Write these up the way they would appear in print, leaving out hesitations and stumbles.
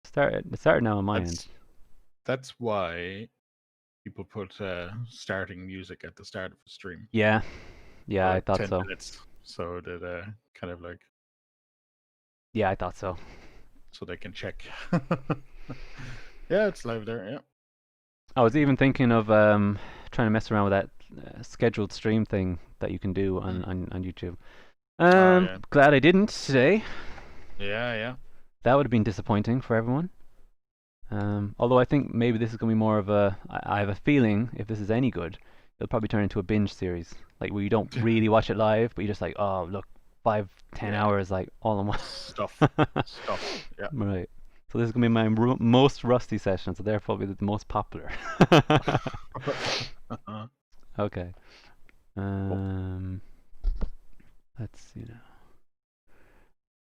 It started now on my end. That's why people put starting music at the start of the stream. Yeah, For I like thought 10 so. minutes, so that kind of like Yeah, I thought so. so they can check. Yeah, it's live there. Yeah. I was even thinking of trying to mess around with that scheduled stream thing that you can do on YouTube. Oh yeah. Glad I didn't today. Yeah. That would have been disappointing for everyone. Although I think maybe this is going to be more of a. I have a feeling if this is any good, it'll probably turn into a binge series, like where you don't really watch it live, but you're just like, oh look, 5-10 Yeah. hours like all in one. Stuff. Yeah. Right. So this is going to be my most rusty session, so therefore it'll be the most popular. Okay. Let's see now.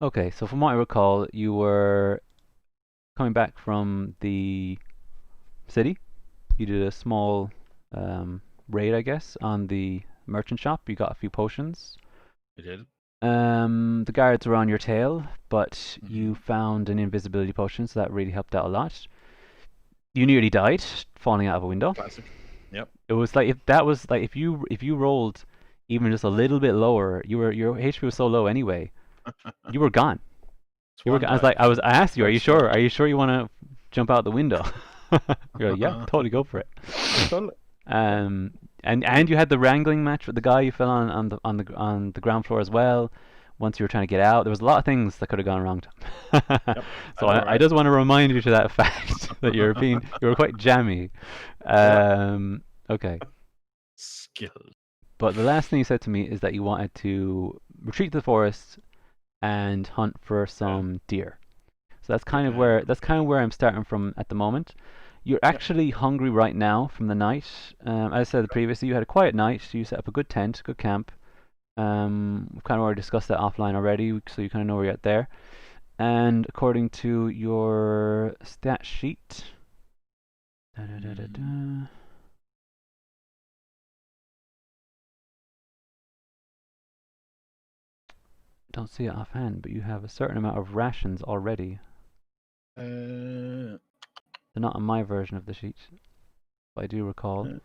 Okay, so from what I recall, you were coming back from the city. You did a small raid, I guess, on the merchant shop. You got a few potions. You did. The guards were on your tail, but you found an invisibility potion, so that really helped out a lot. You nearly died falling out of a window. Classic. Yep. It was like if you rolled even just a little bit lower, your HP was so low anyway. You were gone. You were. I asked you, are you sure? Are you sure you want to jump out the window? You're like, yeah, totally go for it. And you had the wrangling match with the guy you fell on the ground floor as well. Once you were trying to get out, there was a lot of things that could have gone wrong. Yep, So I just want to remind you to that fact that you were quite jammy. Okay. Skill. But the last thing you said to me is that you wanted to retreat to the forest and hunt for some deer. So that's kind of where I'm starting from at the moment. You're actually hungry right now from the night. As I said previously, you had a quiet night. So you set up a good tent, good camp. We've kind of already discussed that offline already, so you kind of know where you're at there. And according to your stat sheet, don't see it offhand, but you have a certain amount of rations already. They're not on my version of the sheet, but I do recall.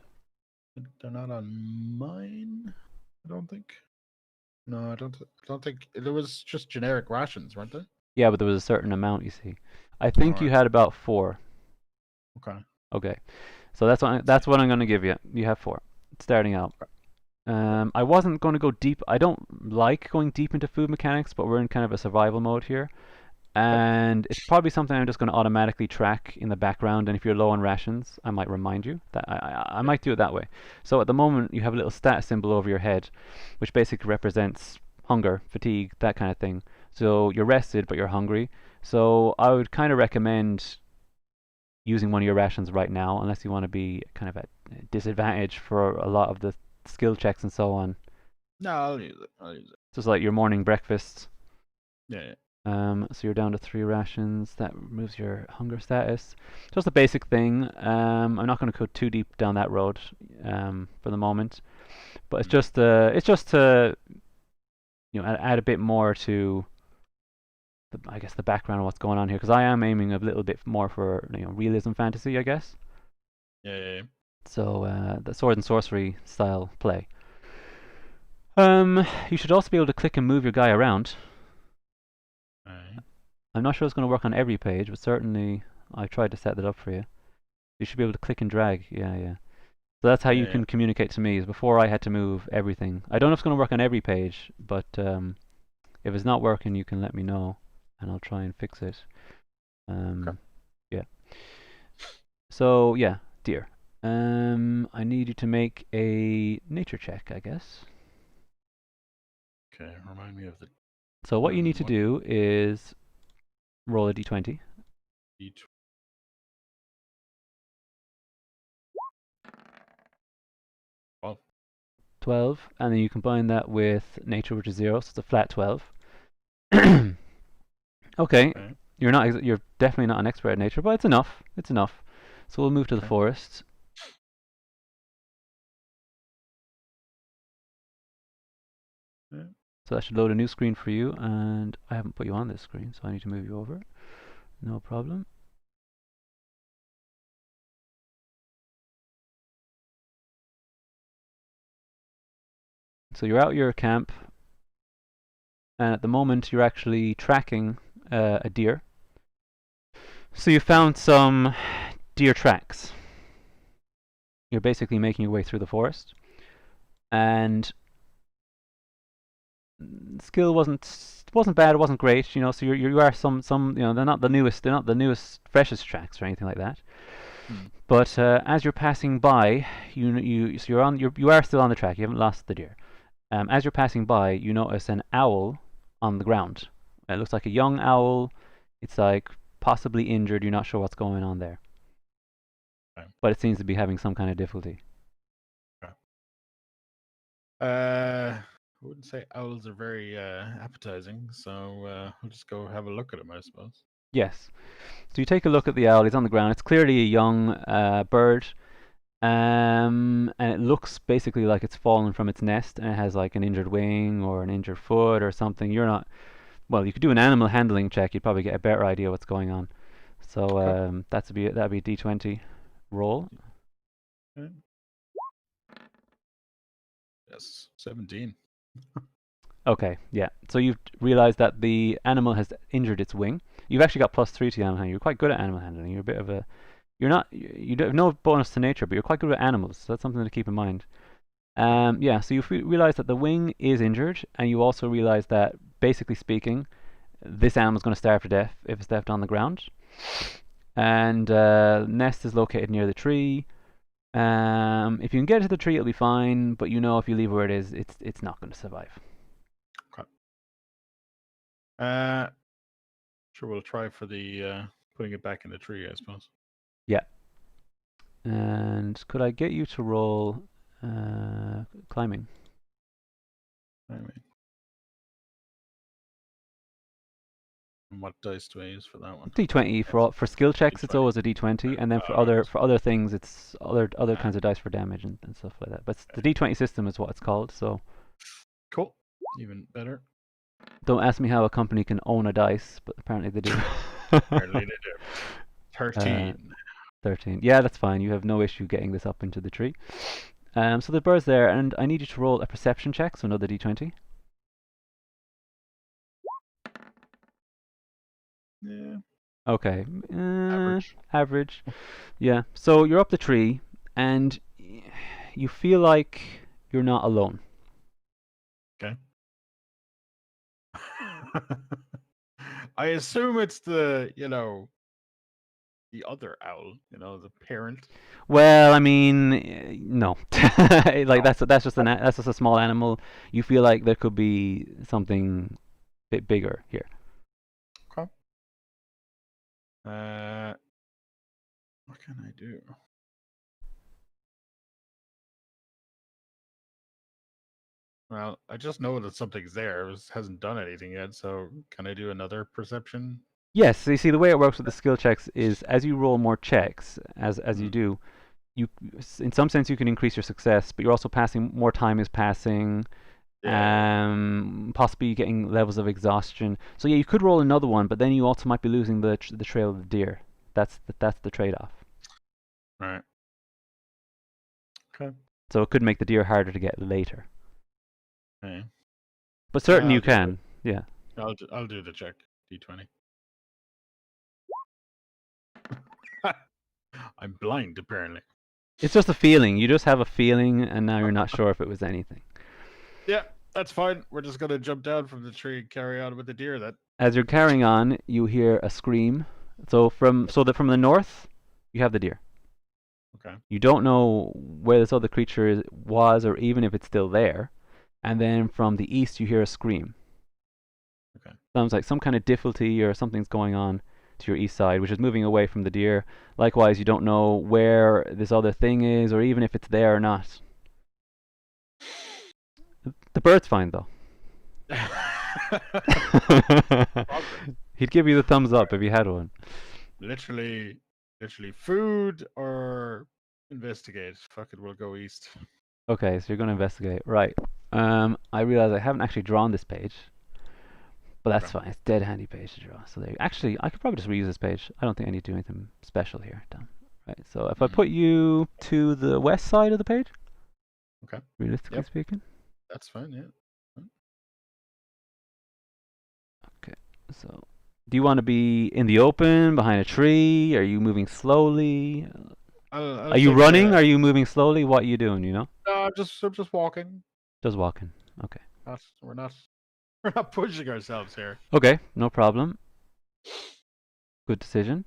They're not on mine. I don't think. No, I don't think there was just generic rations, weren't they? Yeah, but there was a certain amount. You see, I think you had about 4. Okay. Okay, so that's what I'm going to give you. You have 4, starting out. I wasn't going to go deep. I don't like going deep into food mechanics, but we're in kind of a survival mode here. And it's probably something I'm just going to automatically track in the background. And if you're low on rations, I might remind you that I might do it that way. So at the moment, you have a little stat symbol over your head, which basically represents hunger, fatigue, that kind of thing. So you're rested, but you're hungry. So I would kind of recommend using one of your rations right now, unless you want to be kind of at disadvantage for a lot of the skill checks and so on. No, I'll use it. Just like your morning breakfast. Yeah. So you're down to 3 rations. That removes your hunger status. Just a basic thing. I'm not going to go too deep down that road for the moment, but it's just to add a bit more to the background of what's going on here, because I am aiming a little bit more for realism fantasy, I guess. Yeah. So the sword and sorcery style play. You should also be able to click and move your guy around. I'm not sure it's going to work on every page, but certainly I tried to set that up for you. You should be able to click and drag. Yeah. So that's how you can communicate to me. Is before I had to move everything. I don't know if it's going to work on every page, but if it's not working, you can let me know, and I'll try and fix it. Okay. Yeah. So yeah, deer. I need you to make a nature check, I guess. Okay, remind me of the. So what you need to do is roll a d20. 12, and then you combine that with nature, which is 0, so it's a flat 12. Okay, you're definitely not an expert at nature, but it's enough. It's enough. So we'll move to the forest. So that should load a new screen for you, and I haven't put you on this screen, so I need to move you over. No problem. So you're out your camp, and at the moment you're actually tracking a deer. So you found some deer tracks. You're basically making your way through the forest, and skill wasn't bad, it wasn't great, you know. So you are some you know, they're not the newest freshest tracks or anything like that. But as you're passing by, you are still on the track. You haven't lost the deer. As you're passing by, you notice an owl on the ground. It looks like a young owl. It's like possibly injured. You're not sure what's going on there. Okay. But it seems to be having some kind of difficulty. Okay. I wouldn't say owls are very appetizing, so we'll just go have a look at them, I suppose. Yes. So you take a look at the owl. He's on the ground. It's clearly a young bird. And it looks basically like it's fallen from its nest, and it has like an injured wing or an injured foot or something. You're not, well, you could do an animal handling check. You'd probably get a better idea what's going on. So Okay. that'd be a D20 roll. Okay. Yes, 17. Okay, yeah. So you've realized that the animal has injured its wing. You've actually got +3 to animal handling. You're quite good at animal handling. You're a bit of a, you're not, you have no bonus to nature, but you're quite good at animals. So that's something to keep in mind. Yeah, so you realize that the wing is injured, and you also realize that, basically speaking, this animal's going to starve to death if it's left on the ground. And nest is located near the tree. If you can get to the tree, it'll be fine, but you know if you leave where it is, it's not going to survive. Okay. Sure, we'll try for the putting it back in the tree, I suppose. Yeah. And could I get you to roll climbing? Anyway. And what dice do I use for that one? D20 for skill checks. It's D20. always a D20, and then for other things, it's other kinds of dice for damage and stuff like that. But the D20 system is what it's called. So cool, even better. Don't ask me how a company can own a dice, but apparently they do. Apparently they do. 13. 13. Yeah, that's fine. You have no issue getting this up into the tree. So the bird's there, and I need you to roll a perception check, so another D20. Yeah. Okay. Average. Average. Yeah. So you're up the tree, and you feel like you're not alone. Okay. I assume it's the the other owl, the parent. Well, I mean, no. Like that's just a small animal. You feel like there could be something a bit bigger here. Okay. What can I do? Well, I just know that something's there. It hasn't done anything yet, so can I do another perception? Yes, so you see the way it works with the skill checks is as you roll more checks, as you do, you in some sense you can increase your success, but you're also passing more time is passing, possibly getting levels of exhaustion. So yeah, you could roll another one, but then you also might be losing the trail of the deer. That's the trade-off. Right. Okay. So it could make the deer harder to get later. Okay. But certainly you can. Yeah. I'll do the check. D20. I'm blind, apparently. It's just a feeling. You just have a feeling, and now you're not sure if it was anything. Yeah, that's fine. We're just gonna jump down from the tree and carry on with the deer then. As you're carrying on, you hear a scream. So from the north, you have the deer. Okay. You don't know where this other creature was, or even if it's still there. And then from the east, you hear a scream. Okay. Sounds like some kind of difficulty or something's going on to your east side, which is moving away from the deer. Likewise, you don't know where this other thing is, or even if it's there or not. The bird's fine, though. He'd give you the thumbs up if you had one. Literally food or investigate. Fuck it, we'll go east. Okay, so you're going to investigate. Right. I realize I haven't actually drawn this page. But that's fine. It's a dead handy page to draw. So actually, I could probably just reuse this page. I don't think I need to do anything special here. Done. Right. So if I put you to the west side of the page, okay, realistically speaking, That's fine. Yeah. Okay, so do you want to be in the open, behind a tree? Are you moving slowly? I'll Are you take running? Are you moving slowly? What are you doing, I'm just walking. Just walking. Okay. We're not we're not pushing ourselves here. Okay, no problem. Good decision.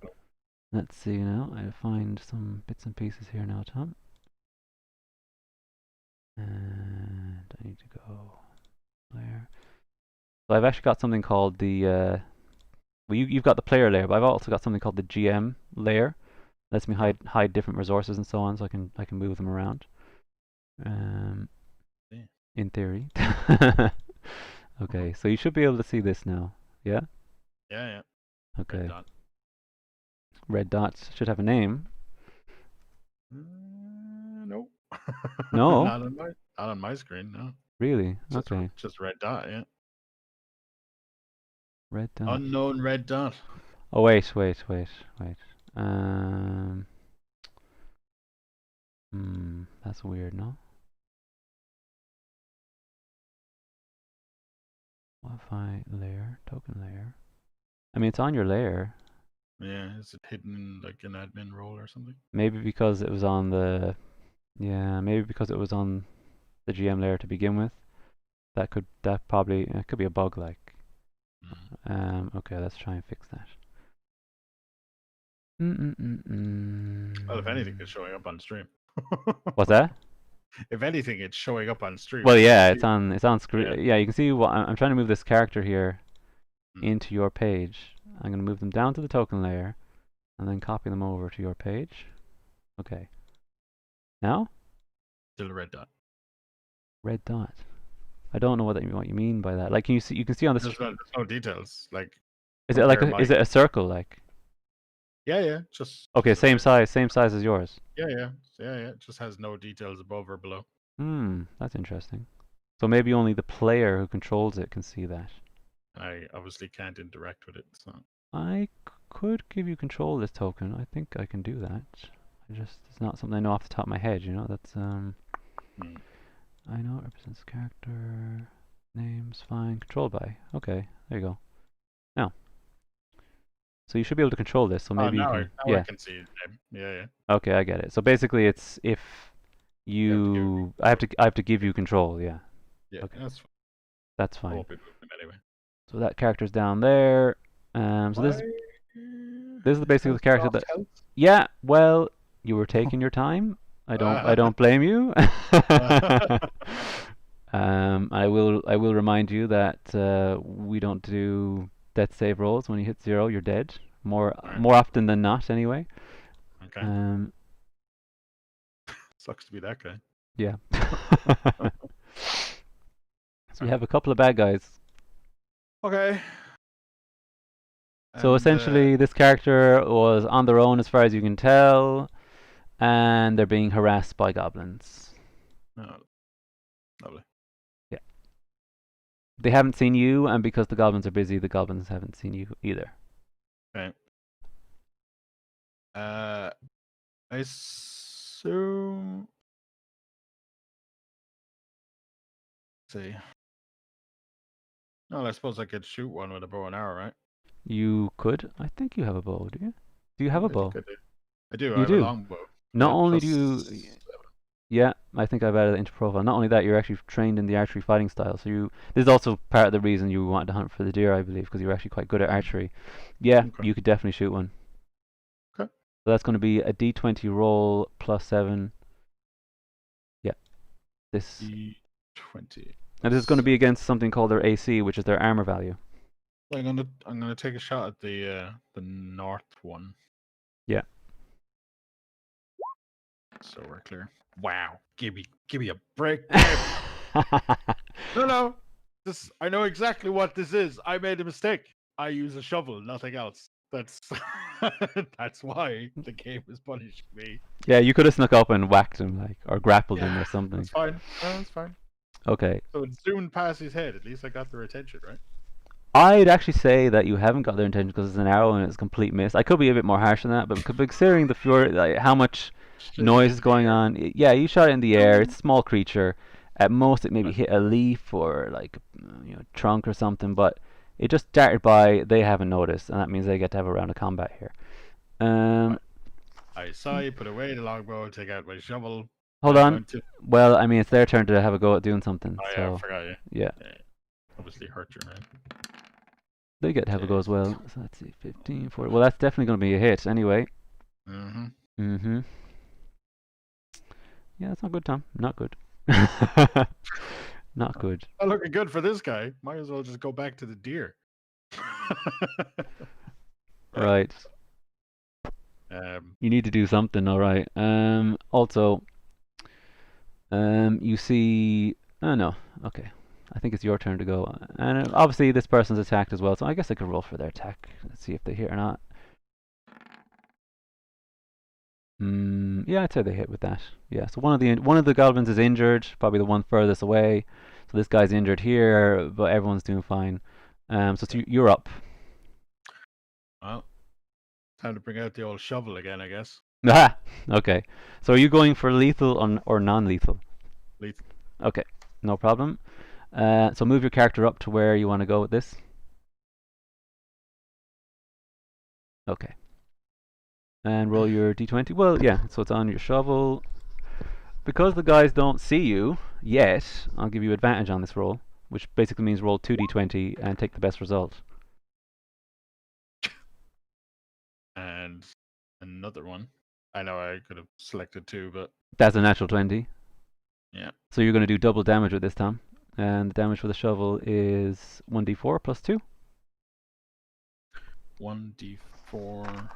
Let's see now. I'll find some bits and pieces here now, Tom. And I need to go there. So I've actually got something called the well, you've got the player layer, but I've also got something called the GM layer. Lets me hide different resources and so on, so I can move them around. Yeah. In theory. Okay, so you should be able to see this now. Yeah? Yeah. Okay. Dot. Red dots should have a name. Nope. No? Not on my screen. No. Really? Just Okay. just red dot. Yeah. Red dot. Unknown red dot. Oh wait. That's weird, no? Wi-Fi layer, token layer. I mean, it's on your layer. Yeah, is it hidden in like an admin role or something? Maybe because it was on the, yeah, maybe because it was on the GM layer to begin with. That could it could be a bug like. Okay, let's try and fix that. Well, if anything, it's showing up on stream. What's that? If anything, it's showing up on stream. Well, yeah, it's on screen. Yeah. Yeah, you can see what I'm trying to move this character here Mm. into your page. I'm going to move them down to the token layer and then copy them over to your page. Okay. Now? Still a red dot. Red dot. I don't know what you mean by that. Like, you can see on the There's no details. Like, is it like is it a circle like? Yeah. Just Okay, same size as yours. Yeah. It just has no details above or below. That's interesting. So maybe only the player who controls it can see that. I obviously can't interact with it, so I could give you control of this token. I think I can do that. It's not something I know off the top of my head, That's I know it represents character, names, fine, controlled by. Okay, there you go. Now, so you should be able to control this. So maybe now you can. I can see it. Yeah. Okay, I get it. So basically, it's if I have to give you control. Yeah. Yeah, okay. That's fine. I won't be moving them anyway. So that character's down there. So this is basically the character that. Health? Yeah. Well, you were taking your time. I don't blame you. I will remind you that we don't do death save rolls. When you hit 0, you're dead. More often than not, anyway. Okay. Sucks to be that guy. Yeah. So we have a couple of bad guys. Okay. So essentially, this character was on their own as far as you can tell, and they're being harassed by goblins. Oh, lovely. Yeah. They haven't seen you, and because the goblins are busy, the goblins haven't seen you either. Okay. I assume. Let's see. No, I suppose I could shoot one with a bow and arrow, right? You could. I think you have a bow, do you? Do you have a bow? I do. You I have do? a longbow. Not Yeah, only plus do you. 7. Yeah, I think I've added it into profile. Not only that, you're actually trained in the archery fighting style. So this is also part of the reason you wanted to hunt for the deer, I believe, because you're actually quite good at archery. Yeah, Okay. you could definitely shoot one. Okay. So that's going to be a d20 roll plus 7. Yeah. This. D20. And this is going to be against something called their AC, which is their armor value. I'm gonna take a shot at the north one. Yeah. So we're clear. Wow. Give me a break. No. I know exactly what this is. I made a mistake. I use a shovel, nothing else. That's that's why the game is punishing me. Yeah, you could have snuck up and whacked him, or grappled him or something. That's fine. No, that's fine. Okay. So it zoomed past his head. At least I got their attention, right? I'd actually say that you haven't got their attention because it's an arrow and it's a complete miss. I could be a bit more harsh than that, but considering the fury, how much noise is going on, yeah, you shot it in the air. It's a small creature. At most, it maybe Right. hit a leaf or like trunk or something, but it just darted by. They haven't noticed, and that means they get to have a round of combat here. Um, Right. I sigh, put away the longbow, take out my shovel. hold I'm on. going to. Well, I mean, it's their turn to have a go at doing something, Oh yeah, I so forgot you. yeah, Yeah, obviously hurt you, man. they get to have a go as Taste. well. So let's see, 15, 40. Well, that's definitely going to be a hit anyway. Mm-hmm. Mm-hmm. Yeah, that's not good, Tom. Not good. Not good. Not looking good for this guy. Might as well just go back to the deer. Right. um, You need to do something, all right. Also, you see. Oh no. Okay. I think it's your turn to go. And obviously, this person's attacked as well, so I guess I could roll for their attack. Let's see if they hit or not. Yeah, I'd say they hit with that. Yeah. So one of the goblins is injured, probably the one furthest away. So this guy's injured here, but everyone's doing fine. So you're up. well, time to bring out the old shovel again, I guess. Ah, okay. So are you going for lethal or non-lethal? Lethal. Okay, no problem. So move your character up to where you want to go with this. Okay. And roll your d20. Well, yeah, so it's on your shovel. Because the guys don't see you yet, I'll give you advantage on this roll, which basically means roll 2d20 and take the best result. And another one. I know I could have selected two, but That's a natural 20. yeah. So you're going to do double damage with this, Tom. And the damage for the shovel is 1d4 plus 2. 1d4.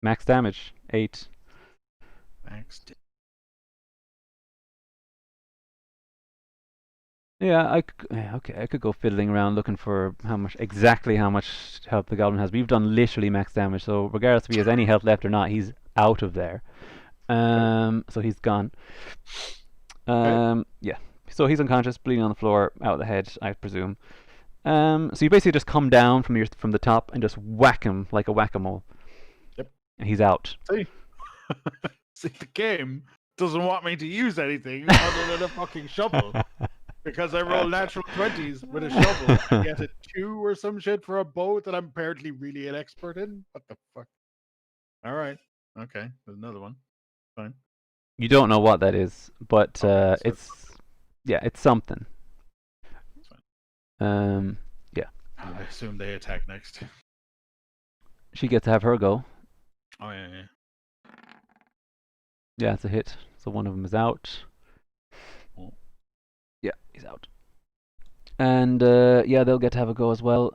Max damage, 8. Max. Yeah, okay, I could go fiddling around looking for exactly how much health the goblin has. But you've done literally max damage, so regardless if he has any health left or not, he's out of there. So he's gone. Yeah. So he's unconscious, bleeding on the floor, out of the head, I presume. So you basically just come down from the top and just whack him like a whack-a-mole. Yep. And he's out. See? See, the game doesn't want me to use anything other than a fucking shovel. Because I roll natural 20s with a shovel and get a 2 or some shit for a bow that I'm apparently really an expert in. What the fuck? Alright. Okay, there's another one. Fine. You don't know what that is, but Okay, so it's something. it's fine. Yeah. I assume they attack next. She gets to have her go. Oh, yeah. Yeah, it's a hit. So one of them is out. Oh. Yeah, he's out. And yeah, they'll get to have a go as well.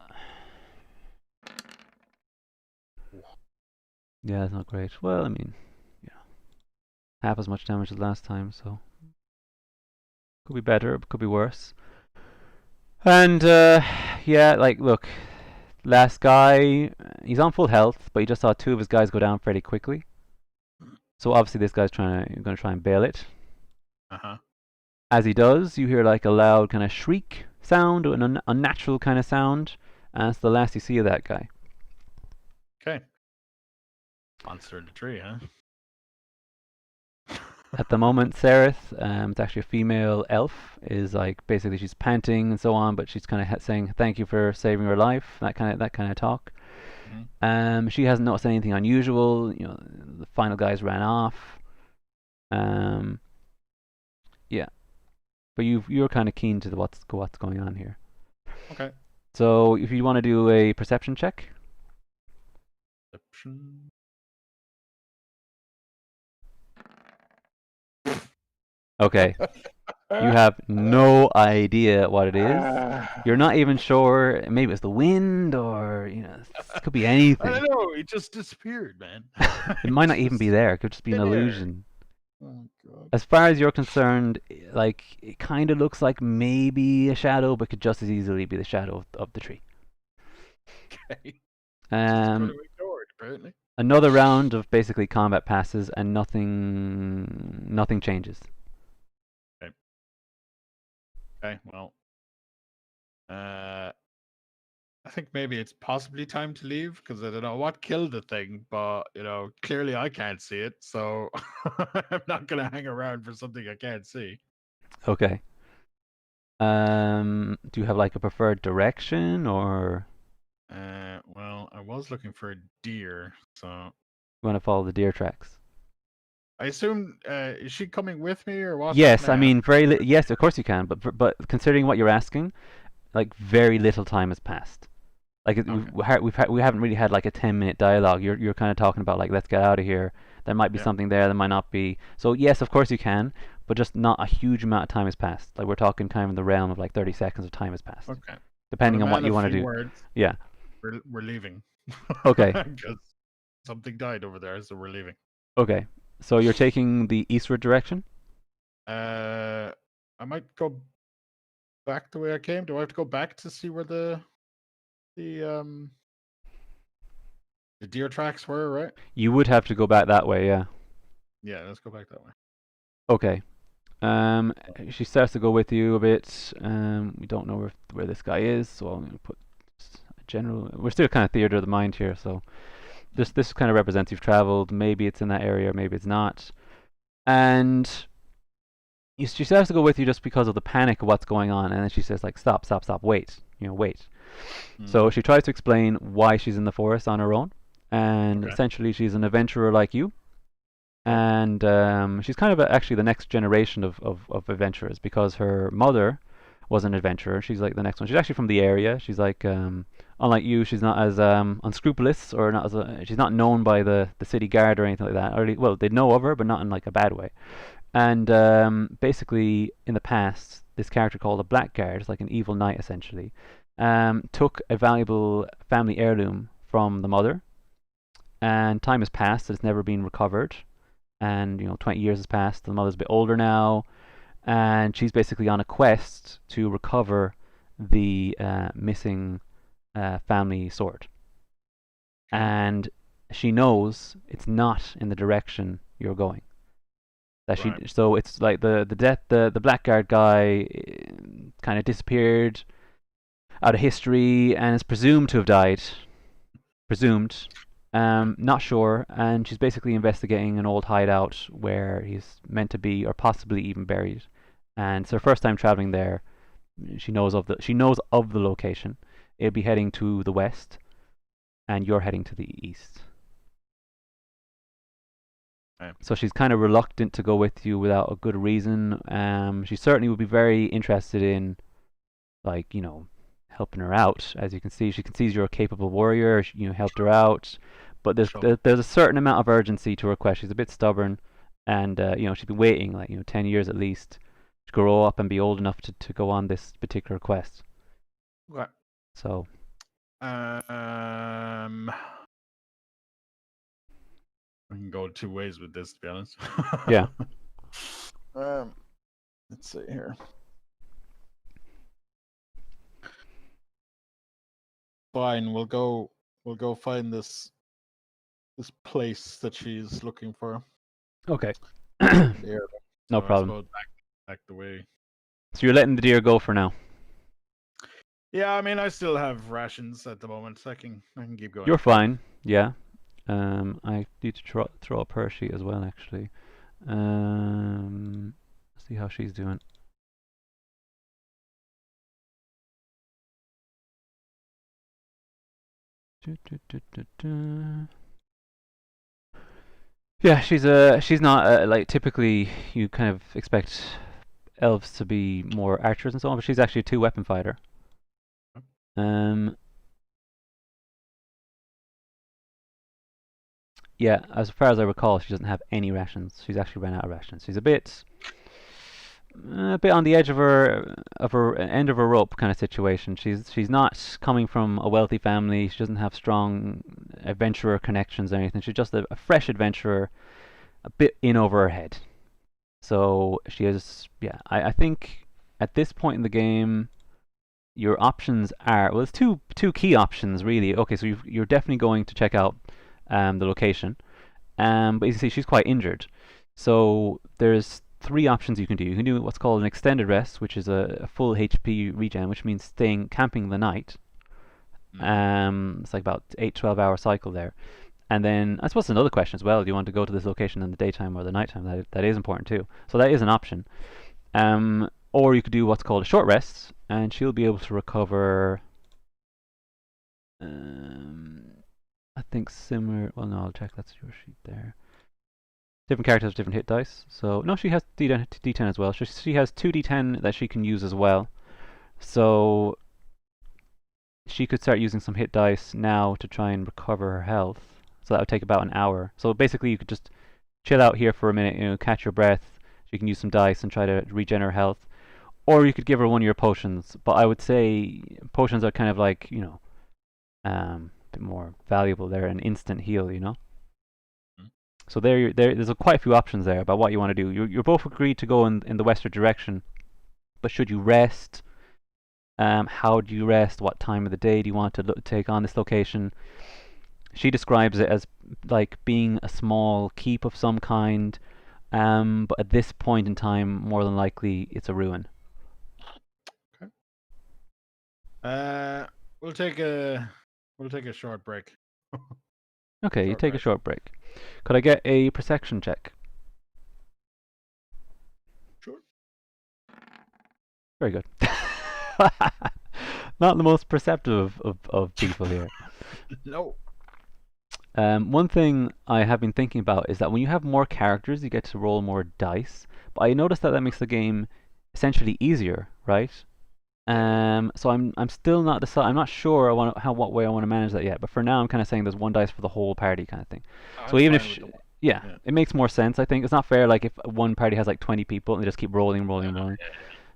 Yeah, it's not great. Well, I mean, yeah, half as much damage as last time, so could be better, could be worse. And yeah, like look, last guy, he's on full health, but he just saw two of his guys go down fairly quickly. So obviously this guy's going to try and bail it. Uh-huh. As he does, you hear like a loud kind of shriek sound, or an unnatural kind of sound, and that's the last you see of that guy. Okay. Monster in the tree, huh? At the moment, Sereth, it's actually a female elf, is like basically she's panting and so on, but she's kind of saying thank you for saving her life, that kind of talk. Mm-hmm. She hasn't noticed anything unusual. You know, the final guys ran off. Yeah, but you're kind of keen to what's going on here. Okay. So if you want to do a perception check. Perception. Okay. You have no idea what it is. You're not even sure. Maybe it's the wind, or it could be anything. I don't know. It just disappeared, man. It might not even be there. It could just be an there. illusion. Oh god. As far as you're concerned, like it kind of looks like maybe a shadow, but could just as easily be the shadow of the tree. Okay. Just Um, ignored, apparently. Another round of basically combat passes, and nothing changes. Okay, well, think maybe it's possibly time to leave because I don't know what killed the thing, but clearly I can't see it, so I'm not gonna hang around for something I can't see. Okay. Do you have like a preferred direction, or Well, I was looking for a deer, so you want to follow the deer tracks? I assume is she coming with me or what? Yes, Can I I ask? mean yes, of course you can, but considering what you're asking, like very little time has passed. Like Okay. we haven't really had like a 10-minute dialogue. You're kind of talking about like let's get out of here. There might be Yeah. something there, there might not be. So yes, of course you can, but just not a huge amount of time has passed. Like we're talking kind of in the realm of like 30 seconds of time has passed, Okay. Well, a depending on what man you of want to few do. words. Yeah. We're leaving. Okay. Because something died over there, so we're leaving. Okay. So you're taking the eastward direction? I might go back the way I came. Do I have to go back to see where the um the deer tracks were? Right? You would have to go back that way, yeah. Yeah. Let's go back that way. Okay. She starts to go with you a bit. We don't know where this guy is, so I'm gonna put a general. We're still kind of theater of the mind here, so this kind of represents you've traveled. Maybe it's in that area, maybe it's not. And she starts to go with you just because of the panic of what's going on, and then she says like, "Stop, stop, stop! Wait, wait." So Mm-hmm. she tries to explain why she's in the forest on her own, and Okay. essentially she's an adventurer like you, Yep. and she's kind of actually the next generation of adventurers because her mother was an adventurer. She's like the next one. She's actually from the area. She's like, unlike you, she's not as unscrupulous or not as she's not known by the city guard or anything like that. Or, well, they know of her, but not in like a bad way. And basically, in the past, this character called a blackguard, like an evil knight essentially, took a valuable family heirloom from the mother, and time has passed, it's never been recovered, and 20 years has passed. The mother's a bit older now, and she's basically on a quest to recover the missing family sword. Okay. And she knows it's not in the direction you're going. Right. So it's like the blackguard guy kind of disappeared out of history and is presumed to have died. Presumed. Not sure, and she's basically investigating an old hideout where he's meant to be, or possibly even buried. And it's her first time traveling there. She knows of the location. It'll be heading to the west, and you're heading to the east. Okay. So she's kind of reluctant to go with you without a good reason. She certainly would be very interested in, like, helping her out. As you can see, she can see you're a capable warrior. Helped her out, but there's Sure. there's a certain amount of urgency to her quest. She's a bit stubborn, and she's been waiting like 10 years at least to grow up and be old enough to go on this particular quest. Okay. So I can go two ways with this, to be honest. yeah, Um, let's see here. Fine, we'll go find this place that she's looking for. okay, There. no So I problem. suppose back the way. So you're letting the deer go for now. Yeah, I mean I still have rations at the moment, so I can keep going. You're fine. Yeah. I need to throw up Hershey as well, actually. See how she's doing. Yeah, she's not like typically you kind of expect elves to be more archers and so on, but she's actually a two-weapon fighter. Um, yeah, as far as I recall, she doesn't have any rations. She's actually ran out of rations. She's a bit on the edge of her end of her rope kind of situation. She's not coming from a wealthy family. She doesn't have strong adventurer connections or anything. She's just a fresh adventurer, a bit in over her head. So she is, yeah. I think at this point in the game, your options are, well, there's two key options really. Okay, so you're definitely going to check out the location. But you can see she's quite injured. So there's three options you can do. You can do what's called an extended rest, which is a full HP regen, which means camping the night. It's like about 8-12 hour cycle there. And then I suppose another question as well: do you want to go to this location in the daytime or the nighttime? That is important too. So that is an option. Or you could do what's called a short rest, and she'll be able to recover. I think similar. Well, no, I'll check. That's your sheet there. Different characters have different hit dice. So no, she has D10 as well. She has 2 D10 that she can use as well. So she could start using some hit dice now to try and recover her health. So that would take about an hour. So basically, you could just chill out here for a minute, catch your breath. She can use some dice and try to regen her health. Or you could give her one of your potions. But I would say potions are kind of like, a bit more valuable. They're an instant heal. So there's quite a few options there about what you want to do. You're both agreed to go in the western direction, but should you rest? How do you rest? What time of the day do you want to take on this location? She describes it as like being a small keep of some kind, but at this point in time, more than likely, it's a ruin. Okay. We'll take a short break. Okay, you Short take a rest. short break. Could I get a perception check? Sure. Very good. Not the most perceptive of people here. No. One thing I have been thinking about is that when you have more characters, you get to roll more dice. But I noticed that makes the game essentially easier, right? So I'm still not decided. I'm not sure what way I want to manage that yet. But for now, I'm kind of saying there's one dice for the whole party kind of thing. So I'm even fine if with the one. yeah, Yeah. it makes more sense. I think it's not fair. Like if one party has like 20 people and they just keep rolling.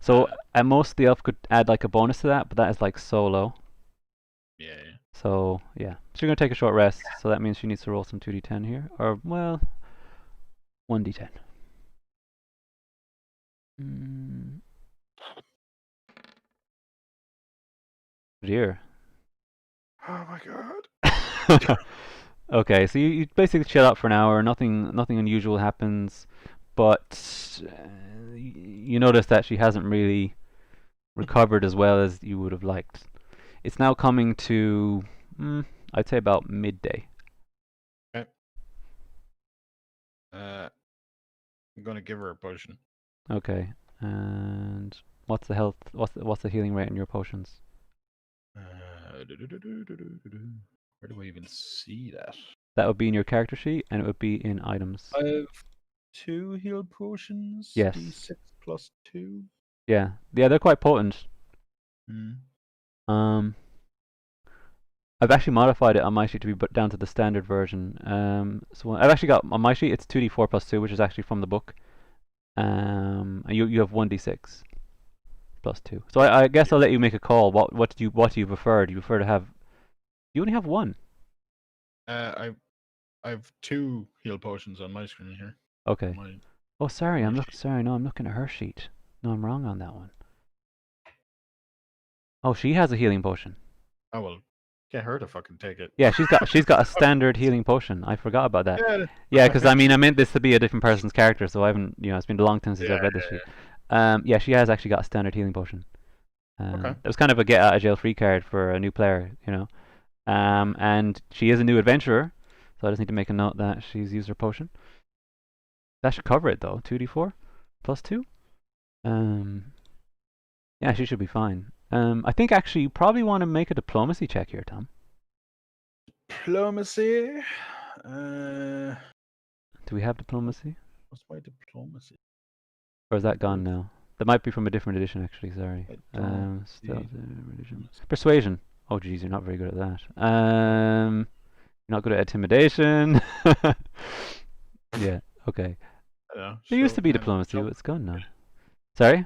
So at most the elf could add like a bonus to that, but that is like so low. Yeah. So yeah, so you're gonna take a short rest. So that means she needs to roll some 2d10 here, or well, 1d10. Dear. Oh my god. Okay, so you basically chill out for an hour. Nothing unusual happens, but you notice that she hasn't really recovered as well as you would have liked. It's now coming to, I'd say about midday. Okay. I'm gonna give her a potion. Okay, and what's the health? What's the healing rate in your potions? Where do I even see that? That would be in your character sheet, and it would be in items. I have 2 heal potions. Yes. D6 plus 2. Yeah, they're quite potent. Hmm. I've actually modified it on my sheet to be put down to the standard version. So I've actually got on my sheet it's 2d4 plus 2, which is actually from the book. And you have 1d6 plus 2. So I guess I'll let you make a call. What do you prefer? Do you prefer to have? You only have one. I have 2 heal potions on my screen here. Okay. Oh, sorry. my Sorry. No, I'm looking at her sheet. No, I'm wrong on that one. Oh, she has a healing potion. Oh well, get her to fucking take it. Yeah, she's got a standard healing potion. I forgot about that. Yeah. Yeah, because I meant this to be a different person's character, so I haven't. It's been a long time since I've read this sheet. Yeah, she has actually got a standard healing potion. Okay. It was kind of a get out of jail free card for a new player, and she is a new adventurer, so I just need to make a note that she's used her potion. That should cover it though. 2d4 plus 2. Yeah, she should be fine. I think actually you probably want to make a diplomacy check here, Tom. Diplomacy. Do we have diplomacy? What's my diplomacy? Or is that gone now? That might be from a different edition, actually. Sorry. See. Persuasion. Oh, geez, you're not very good at that. You're not good at intimidation. Yeah. Okay. There used to be diplomacy, but it's gone now. Sorry.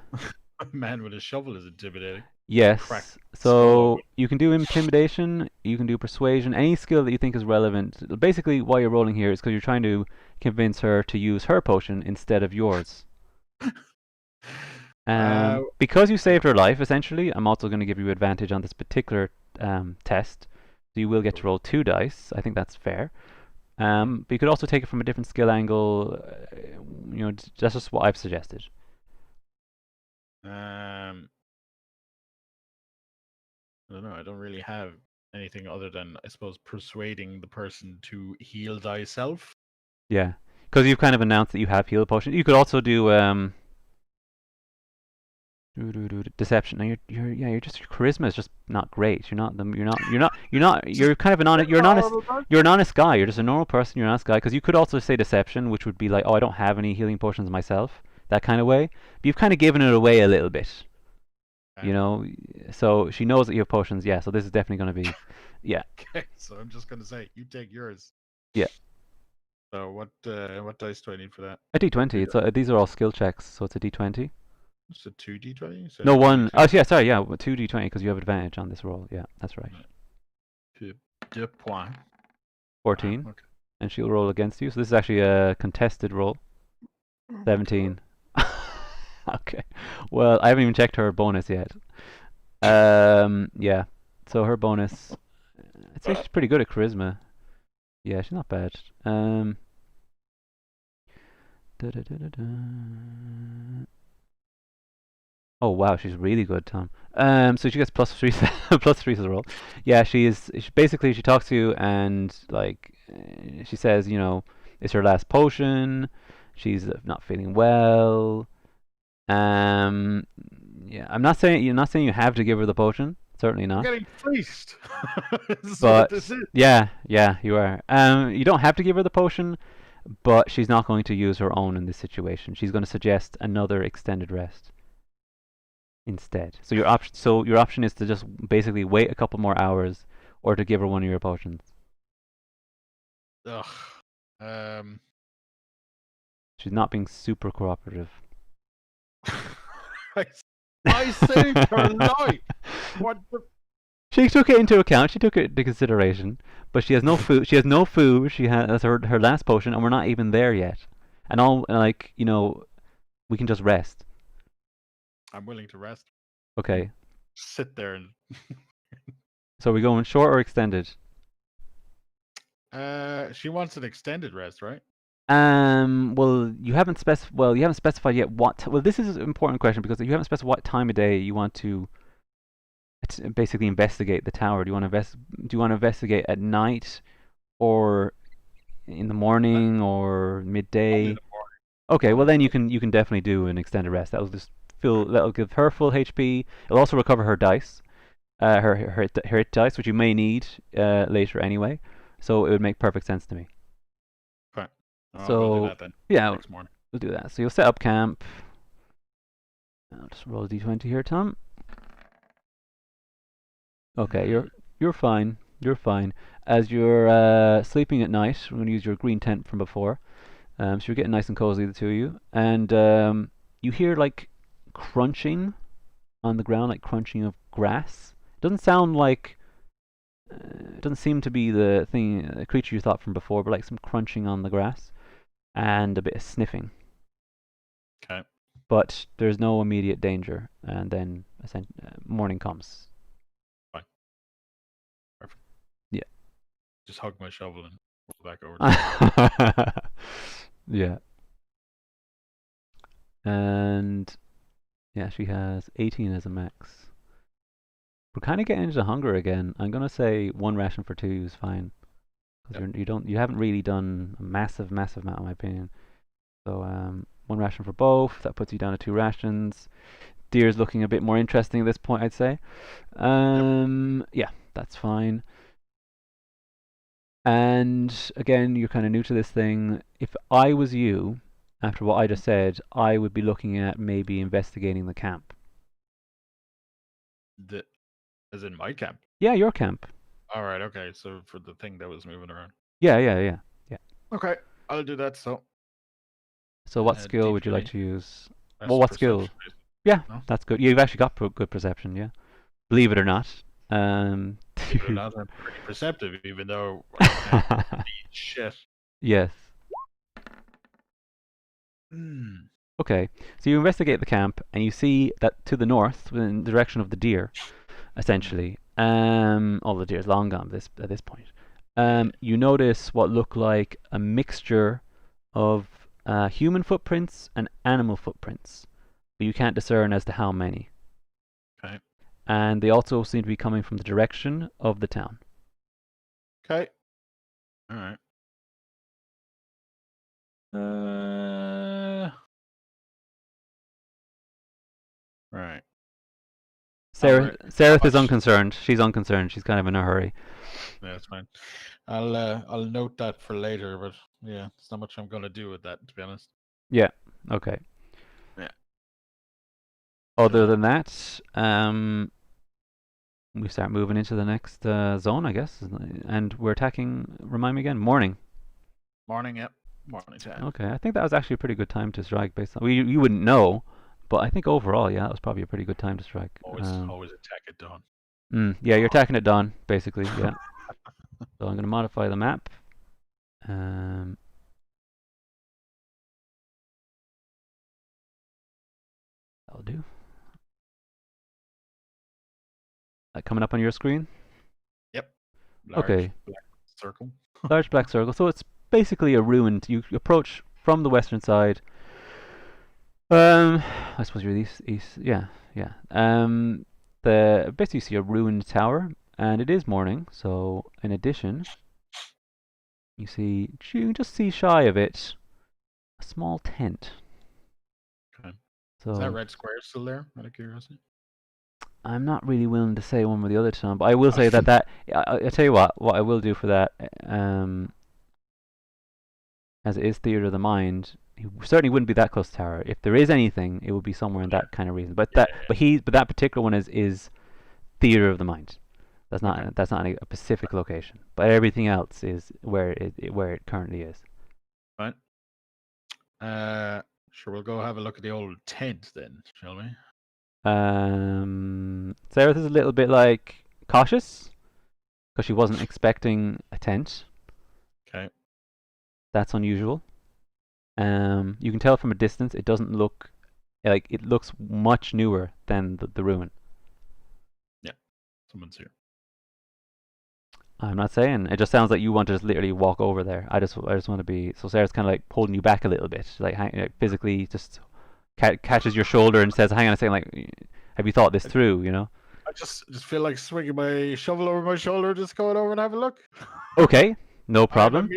A man with a shovel is intimidating. Yes. So you can do intimidation. You can do persuasion. Any skill that you think is relevant. Basically, why you're rolling here is because you're trying to convince her to use her potion instead of yours. Because you saved her life, essentially, I'm also going to give you advantage on this particular test. So you will get to roll 2 dice. I think that's fair. But you could also take it from a different skill angle. That's just what I've suggested. I don't know. I don't really have anything other than, I suppose, persuading the person to heal thyself. Yeah, because you've kind of announced that you have heal potion. You could also do deception. Now you're just your charisma is just not great. You're kind of you're an honest guy. You're just a normal person. You're an honest guy. Because you could also say deception, which would be like, oh, I don't have any healing potions myself, that kind of way. But you've kind of given it away a little bit. You know, so she knows that you have potions. Yeah, so this is definitely going to be, yeah. Okay, so I'm just going to say you take yours. Yeah. So what dice do I need for that? A d20. These are all skill checks, so it's a d20. It's a 2d20? So No, one. Oh, yeah, sorry, yeah, 2d20 because you have advantage on this roll. Yeah, that's right. 2 points. 14. Okay. And she'll roll against you. So this is actually a contested roll. 17. Okay. Well, I haven't even checked her bonus yet. Yeah. So her bonus, I'd say she's pretty good at charisma. Yeah, she's not bad. Oh wow, she's really good, Tom. So she gets +3, +3 to the roll. Yeah, she talks to you and like she says, you know, it's her last potion. She's not feeling well. Yeah, you're not saying you have to give her the potion. Certainly not. I'm getting fleeced. But yeah, you are. You don't have to give her the potion, but she's not going to use her own in this situation. She's going to suggest another extended rest instead. So your option is to just basically wait a couple more hours, or to give her one of your potions. Ugh. She's not being super cooperative. I saved her life. What the? She took it into account. She took it into consideration, but she has no food. She has no food. She has her last potion, and we're not even there yet. And all like we can just rest. I'm willing to rest. Okay. Sit there and. So are we going short or extended? She wants an extended rest, right? Well, you haven't specified yet what. Well, this is an important question because you haven't specified what time of day you want to basically investigate the tower. Do you want to investigate at night, or in the morning, or midday? Okay, well then you can definitely do an extended rest. That'll give her full HP. It'll also recover her dice, her hit dice, which you may need later anyway. So it would make perfect sense to me. So we'll do that then. Yeah, next morning. We'll do that. So you'll set up camp. I'll just roll a d20 here, Tom. Okay, you're fine. You're fine. As you're sleeping at night, we're going to use your green tent from before. So you're getting nice and cozy, the two of you, and you hear like crunching on the ground, like crunching of grass. It doesn't sound like. It doesn't seem to be the creature you thought from before, but like some crunching on the grass. And a bit of sniffing. Okay. But there's no immediate danger, and then morning comes. Fine. Perfect. Yeah. Just hug my shovel and roll back over. Yeah. And yeah, she has 18 as a max. We're kind of getting into hunger again. I'm gonna say 1 ration for 2 is fine. You haven't really done a massive amount in my opinion. So 1 ration for both. That puts you down to 2 rations. Deer's looking a bit more interesting at this point, I'd say. Yeah, that's fine. And again, you're kind of new to this thing. If I was you, after what I just said, I would be looking at maybe investigating the camp. As in my camp? Yeah, your camp. All right, okay. So for the thing that was moving around. Yeah. Okay, I'll do that. So what skill would you like to use? That's Well, what skill? Yeah, no? that's good. You've actually got good perception, yeah. Believe it or not. Believe it or not, I'm pretty perceptive, even though I can't shit. Yes. Okay, so you investigate the camp, and you see that to the north, in the direction of the deer, essentially, all the deer's long gone at this point. You notice what look like a mixture of human footprints and animal footprints, but you can't discern as to how many. Okay. and they also seem to be coming from the direction of the town. Okay. All right. Right. Sereth is unconcerned. She's unconcerned. She's kind of in a hurry. Yeah, that's fine. I'll note that for later, but yeah, there's not much I'm gonna do with that, to be honest. Yeah. Okay. Yeah. Other than that, we start moving into the next zone, I guess, and we're attacking. Remind me again. Morning. Morning, yep. Morning time. Okay, I think that was actually a pretty good time to strike. Based on you wouldn't know, but I think overall, yeah, that was probably a pretty good time to strike. Always attack at dawn. Yeah, you're attacking at dawn, basically. Yeah. So I'm going to modify the map. That'll do. That coming up on your screen? Yep. Large Okay. black circle. Large black circle. So it's basically a ruined. You approach from the western side. I suppose you're east. Yeah. Basically you see a ruined tower, and it is morning. So in addition, you can just see shy of it a small tent. Okay. So Is that red square still there? Out of curiosity. I'm not really willing to say one or the other, Tom, but I will say that I tell you what I will do for that, as it is theater of the mind, he certainly wouldn't be that close to tower. If there is anything, it would be somewhere in that kind of region. But that particular one is theater of the mind. That's not a specific location. But everything else is where it currently is. Right. Sure, we'll go have a look at the old tent then, shall we? Sarah is a little bit like cautious because she wasn't expecting a tent. Okay. That's unusual. You can tell from a distance it doesn't look like it looks much newer than the ruin. Yeah, someone's here. I'm not saying. It just sounds like you want to just literally walk over there. I just want to be. So Sarah's kind of like holding you back a little bit, like physically just catches your shoulder and says, "Hang on a second, like, have you thought this through?" You know. I just feel like swinging my shovel over my shoulder, just going over and have a look. Okay, no problem.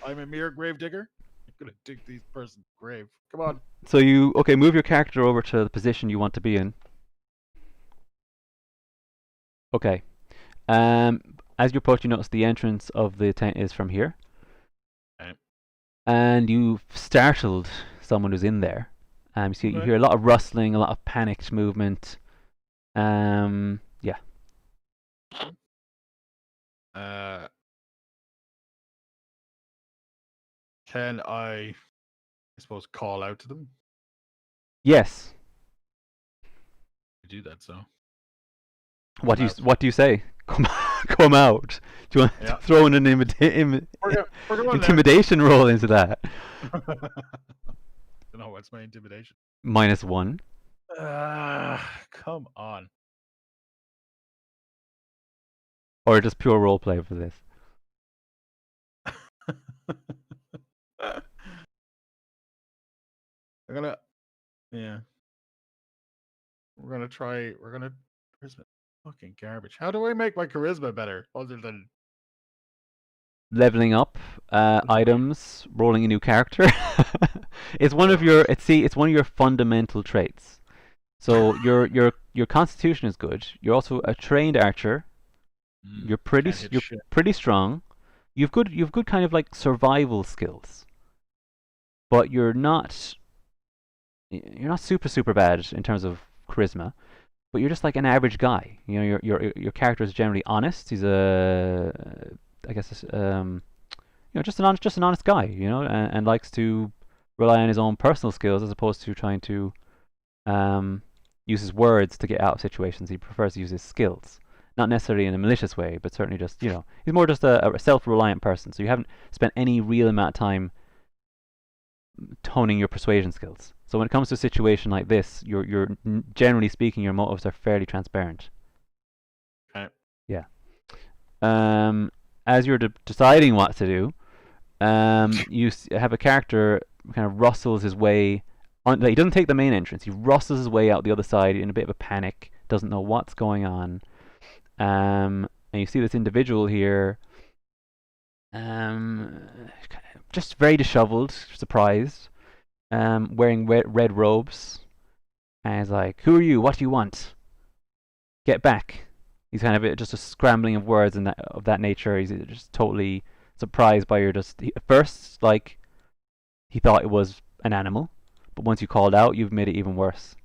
I'm a mere grave digger. I'm gonna dig these person's grave. Come on. So move your character over to the position you want to be in. Okay. As you approach, you notice the entrance of the tent is from here. Okay. And you've startled someone who's in there. You hear a lot of rustling, a lot of panicked movement. Yeah. Can I suppose, call out to them? Yes. I do that, so. What do you say? Come out. Do you want to throw in an intimidation roll into that? I don't know, what's my intimidation? -1. Come on. Or just pure roleplay for this? Yeah. Charisma. Fucking garbage. How do I make my charisma better other than leveling up items, rolling a new character? It's one of your fundamental traits. So your constitution is good. You're also a trained archer. You're pretty strong. You've good kind of like survival skills. But you're not super bad in terms of charisma. But you're just like an average guy. You know, your character is generally honest. He's just an honest guy, you know, and likes to rely on his own personal skills as opposed to trying to use his words to get out of situations. He prefers to use his skills, not necessarily in a malicious way, but certainly just, you know, he's more just a self-reliant person. So you haven't spent any real amount of time toning your persuasion skills. So when it comes to a situation like this, you're generally speaking, your motives are fairly transparent. Okay. Yeah. As you're deciding what to do, you have a character kind of rustles his way. He doesn't take the main entrance. He rustles his way out the other side in a bit of a panic, doesn't know what's going on. And you see this individual here, just very disheveled, surprised, wearing red robes, and he's like, "Who are you? What do you want? Get back!" He's kind of just a scrambling of words and of that nature. He's just totally surprised by your at first, like, he thought it was an animal, but once you called out, you've made it even worse.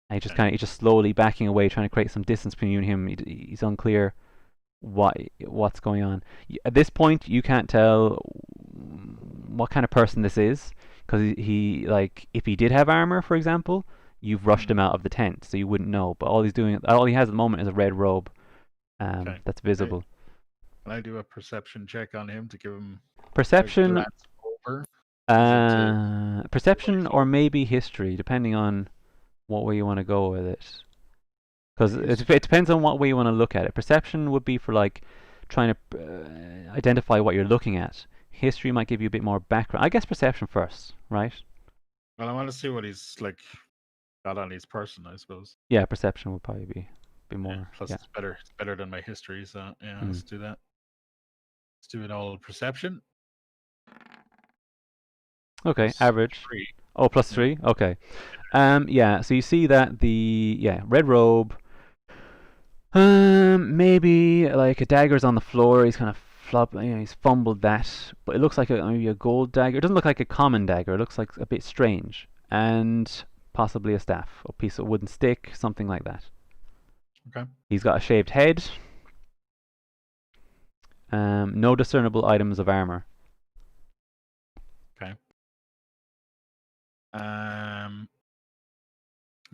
And he's just slowly backing away, trying to create some distance between you and him. He's unclear what's going on. At this point, you can't tell what kind of person this is, because he like, if he did have armor, for example, you've rushed him out of the tent, so you wouldn't know. But all he has at the moment is a red robe, that's visible. Can I do a perception check on him to give him Perception, a glance over? perception, or maybe history, depending on what way you want to go with it. Because it depends on what way you want to look at it. Perception would be for like trying to identify what you're looking at. History might give you a bit more background. I guess perception first, right? Well, I want to see what he's like got on his person, I suppose. Yeah, perception would probably be more. Yeah, plus it's better. It's better than my history, so yeah, let's do that. Let's do it all perception. Okay, plus average. 3. Oh, plus 3. Okay. Yeah. So you see that the red robe. Maybe like a dagger's on the floor. He's kind of he's fumbled that, but it looks like maybe a gold dagger. It doesn't look like a common dagger. It looks like a bit strange, and possibly a staff, a piece of wooden stick, something like that. Okay. He's got a shaved head. No discernible items of armor. Okay. I'm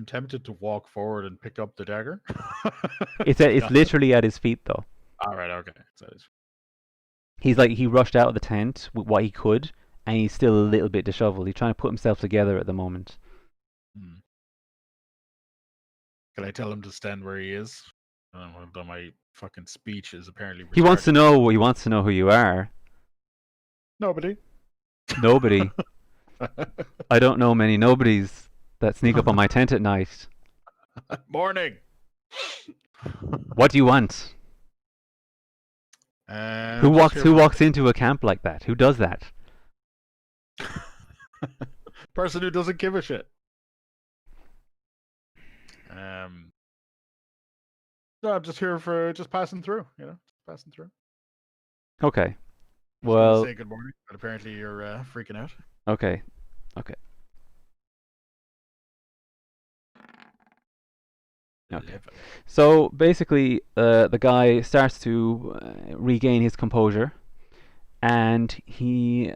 tempted to walk forward and pick up the dagger. It's literally at his feet, though. All right. Okay. So he rushed out of the tent with what he could, and he's still a little bit disheveled. He's trying to put himself together at the moment. Can I tell him to stand where he is? Though my fucking speech is apparently retarded. He wants to know. He wants to know who you are. Nobody. I don't know many nobodies that sneak up on my tent at night. Morning. What do you want? Who walks into a camp like that? Who does that? Person who doesn't give a shit. No, I'm just here for just passing through. Passing through. Okay. Well. Say good morning, but apparently you're freaking out. Okay. So basically, the guy starts to regain his composure, and he's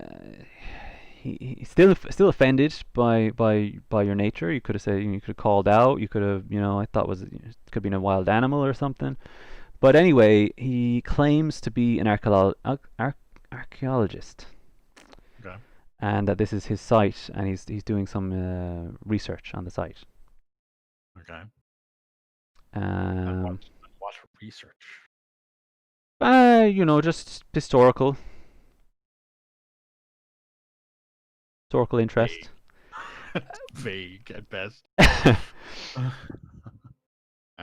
still offended by your nature. You could have said, you could have called out. You could have, I thought it could have been a wild animal or something. But anyway, he claims to be an archaeologist. Okay. And that this is his site, and he's doing some research on the site. Okay. What research? Just historical interest. Vague at best.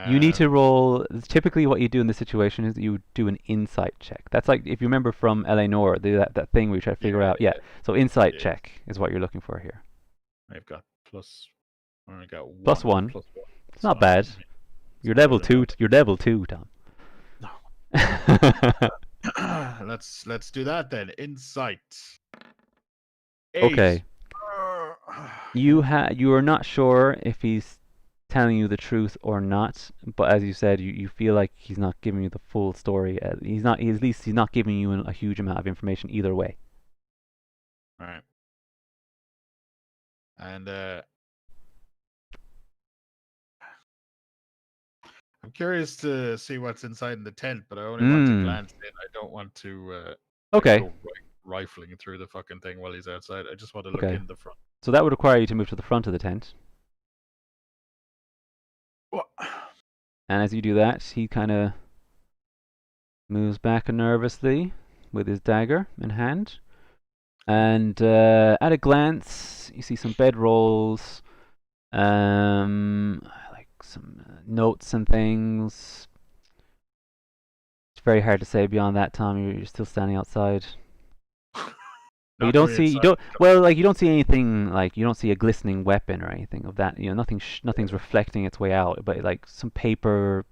You need to roll. Typically, what you do in this situation is you do an insight check. That's like, if you remember from L.A. Noire, that thing we try to figure out. Yeah. So insight check is what you're looking for here. I've got I got plus one. It's not bad. You're level 2. You're level 2, Tom. No. Let's do that then. Insight. 8. Okay. You are not sure if he's telling you the truth or not, but as you said, you feel like he's not giving you the full story. He's not giving you a huge amount of information either way. All right. And I'm curious to see what's inside in the tent, but I only want to glance in. I don't want to go rifling through the fucking thing while he's outside. I just want to look in the front. So that would require you to move to the front of the tent. What? And as you do that, he kind of moves back nervously with his dagger in hand. And at a glance, you see some bedrolls, like some notes and things. It's very hard to say beyond that, Tom. You're still standing outside. But you Not don't going see you inside. don't well like you don't see anything, like you don't see a glistening weapon or anything of that. Nothing's reflecting its way out. But like some paper,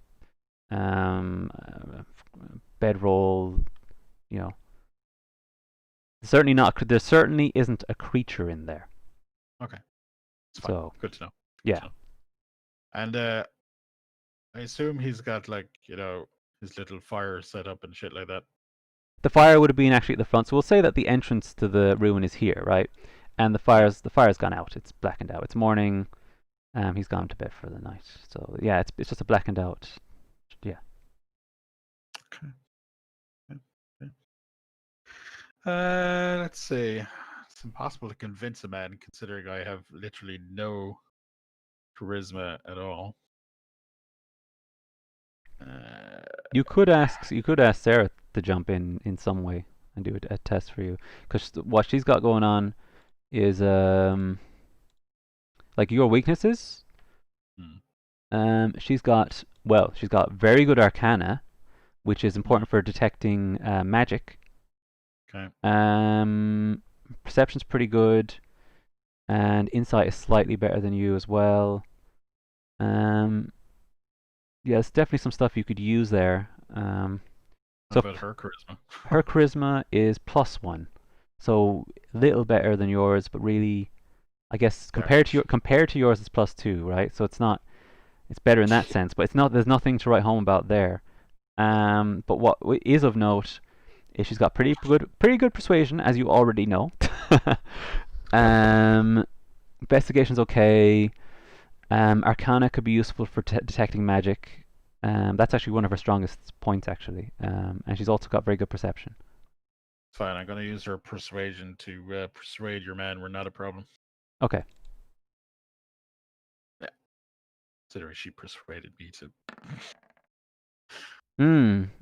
bedroll, you know. Certainly not. There certainly isn't a creature in there. Okay. It's fine. So Good to know. yeah. To know. And I assume he's got like, his little fire set up and shit like that. The fire would have been actually at the front, so we'll say that the entrance to the ruin is here, right? And the fire's gone out. It's blackened out. It's morning. He's gone to bed for the night. So yeah, it's just a blackened out. Yeah. Okay. Let's see. It's impossible to convince a man considering I have literally no charisma at all. You could ask Sarah to jump in some way and do a test for you, because what she's got going on is like your weaknesses. She's got very good Arcana, which is important for detecting magic. Okay. Perception's pretty good, and insight is slightly better than you as well. Yeah, there's definitely some stuff you could use there. What So about her charisma? her charisma is +1, so a little better than yours, but really, I guess compared to yours, it's +2, right? So it's better in that sense, but it's not. There's nothing to write home about there. But what is of note is she's got pretty good persuasion, as you already know. Investigation's okay. Arcana could be useful for detecting magic. That's actually one of her strongest points, actually. And she's also got very good perception. Fine, I'm gonna use her persuasion to persuade your man we're not a problem. Okay. Yeah. Considering she persuaded me to.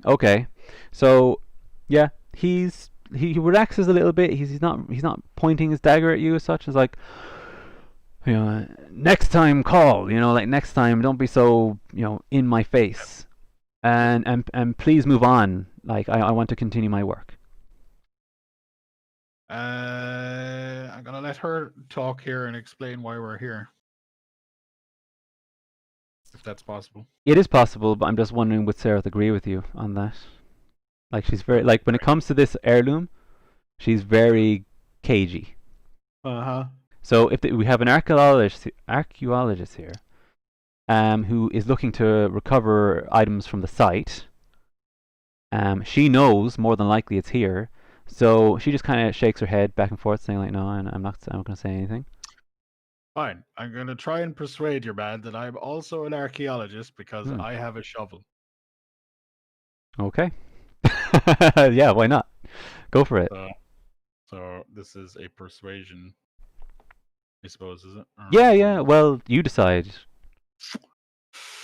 Okay. So, yeah, he relaxes a little bit. He's not pointing his dagger at you as such. It's like, next time call. Like next time, don't be so in my face. And please move on. Like I want to continue my work. I'm gonna let her talk here and explain why we're here. If that's possible. It is possible, but I'm just wondering, would Sarah agree with you on that? Like she's very when it comes to this heirloom, she's very cagey. So if we have an archaeologist here, who is looking to recover items from the site, she knows more than likely it's here. So she just kind of shakes her head back and forth, saying like, "No, I'm not going to say anything." Fine. I'm going to try and persuade your man that I'm also an archaeologist because I have a shovel. Okay. Yeah, why not? Go for it. So this is a persuasion, I suppose, is it? Yeah. Well, you decide.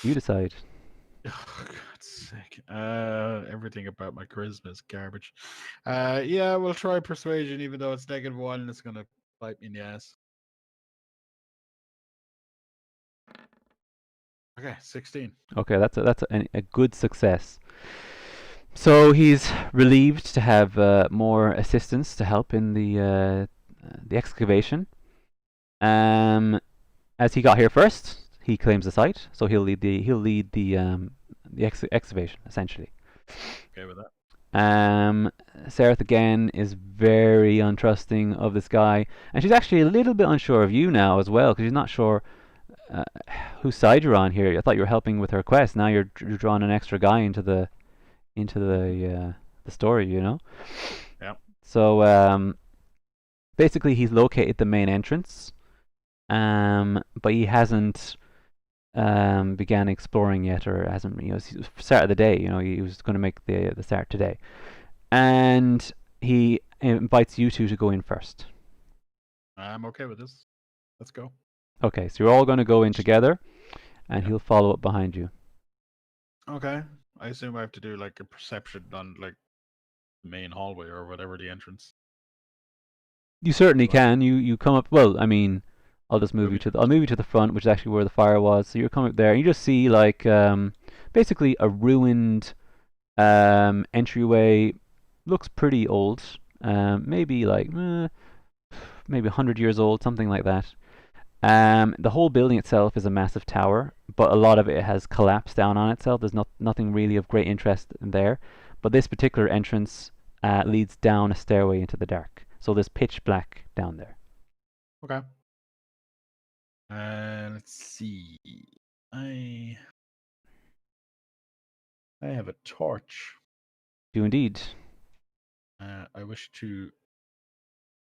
You decide. Oh, God's sake. Everything about my charisma is garbage. Yeah, we'll try persuasion, even though it's -1 and it's going to bite me in the ass. Okay, 16. Okay, that's a good success. So he's relieved to have more assistance to help in the excavation. As he got here first, he claims the site, so he'll lead the excavation essentially. Okay with that. Sarah again is very untrusting of this guy, and she's actually a little bit unsure of you now as well, because she's not sure whose side you're on here. I thought you were helping with her quest. Now you're drawing an extra guy into the story, Yeah. So basically, he's located the main entrance, but he hasn't began exploring yet, or hasn't. Start of the day. He was going to make the start today, and he invites you two to go in first. I'm okay with this. Let's go. Okay, so you're all going to go in together, and he'll follow up behind you. Okay. I assume I have to do like a perception on like the main hallway or whatever the entrance. You certainly can. You come up. Well, I mean, I'll just move you to the front, which is actually where the fire was. So you're coming up there, and you just see like basically a ruined entryway. Looks pretty old. Maybe like maybe 100 years old, something like that. The whole building itself is a massive tower, but a lot of it has collapsed down on itself. There's nothing really of great interest there. But this particular entrance leads down a stairway into the dark. So there's pitch black down there. Okay. Let's see. I have a torch. Do indeed. I wish to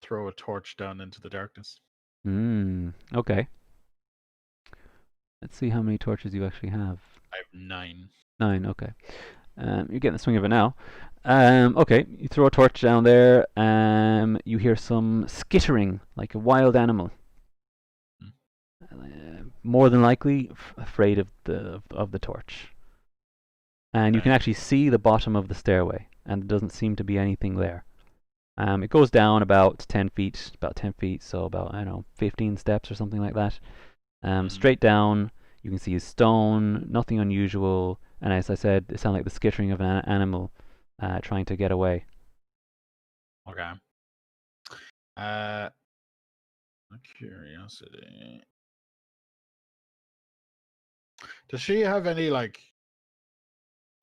throw a torch down into the darkness. Okay. Let's see how many torches you actually have. I have 9. 9, okay. You're getting the swing of it now. Okay, you throw a torch down there. You hear some skittering, like a wild animal. More than likely, afraid of the torch. And you can actually see the bottom of the stairway, and there doesn't seem to be anything there. It goes down about 10 feet, so about, I don't know, 15 steps or something like that. Straight down, you can see a stone, nothing unusual, and as I said, it sounds like the skittering of an animal trying to get away. Okay. A curiosity. Does she have any like?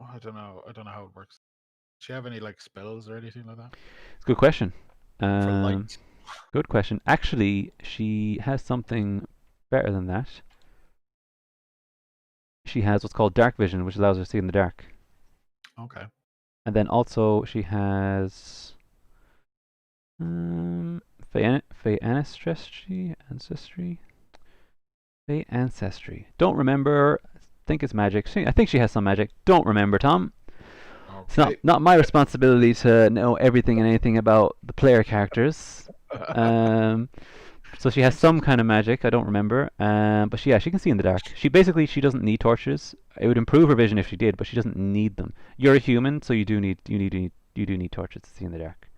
Oh, I don't know how it works. Does she have any like spells or anything like that? It's a good question. For light. Good question. Actually, she has something better than that. She has what's called dark vision, which allows her to see in the dark. Okay. And then also she has Fey ancestry. Don't remember. Think it's magic. I think she has some magic. Don't remember, Tom. Okay. It's not my responsibility to know everything and anything about the player characters. So she has some kind of magic. I don't remember. But she can see in the dark. She doesn't need torches. It would improve her vision if she did, but she doesn't need them. You're a human, so you do need torches to see in the dark.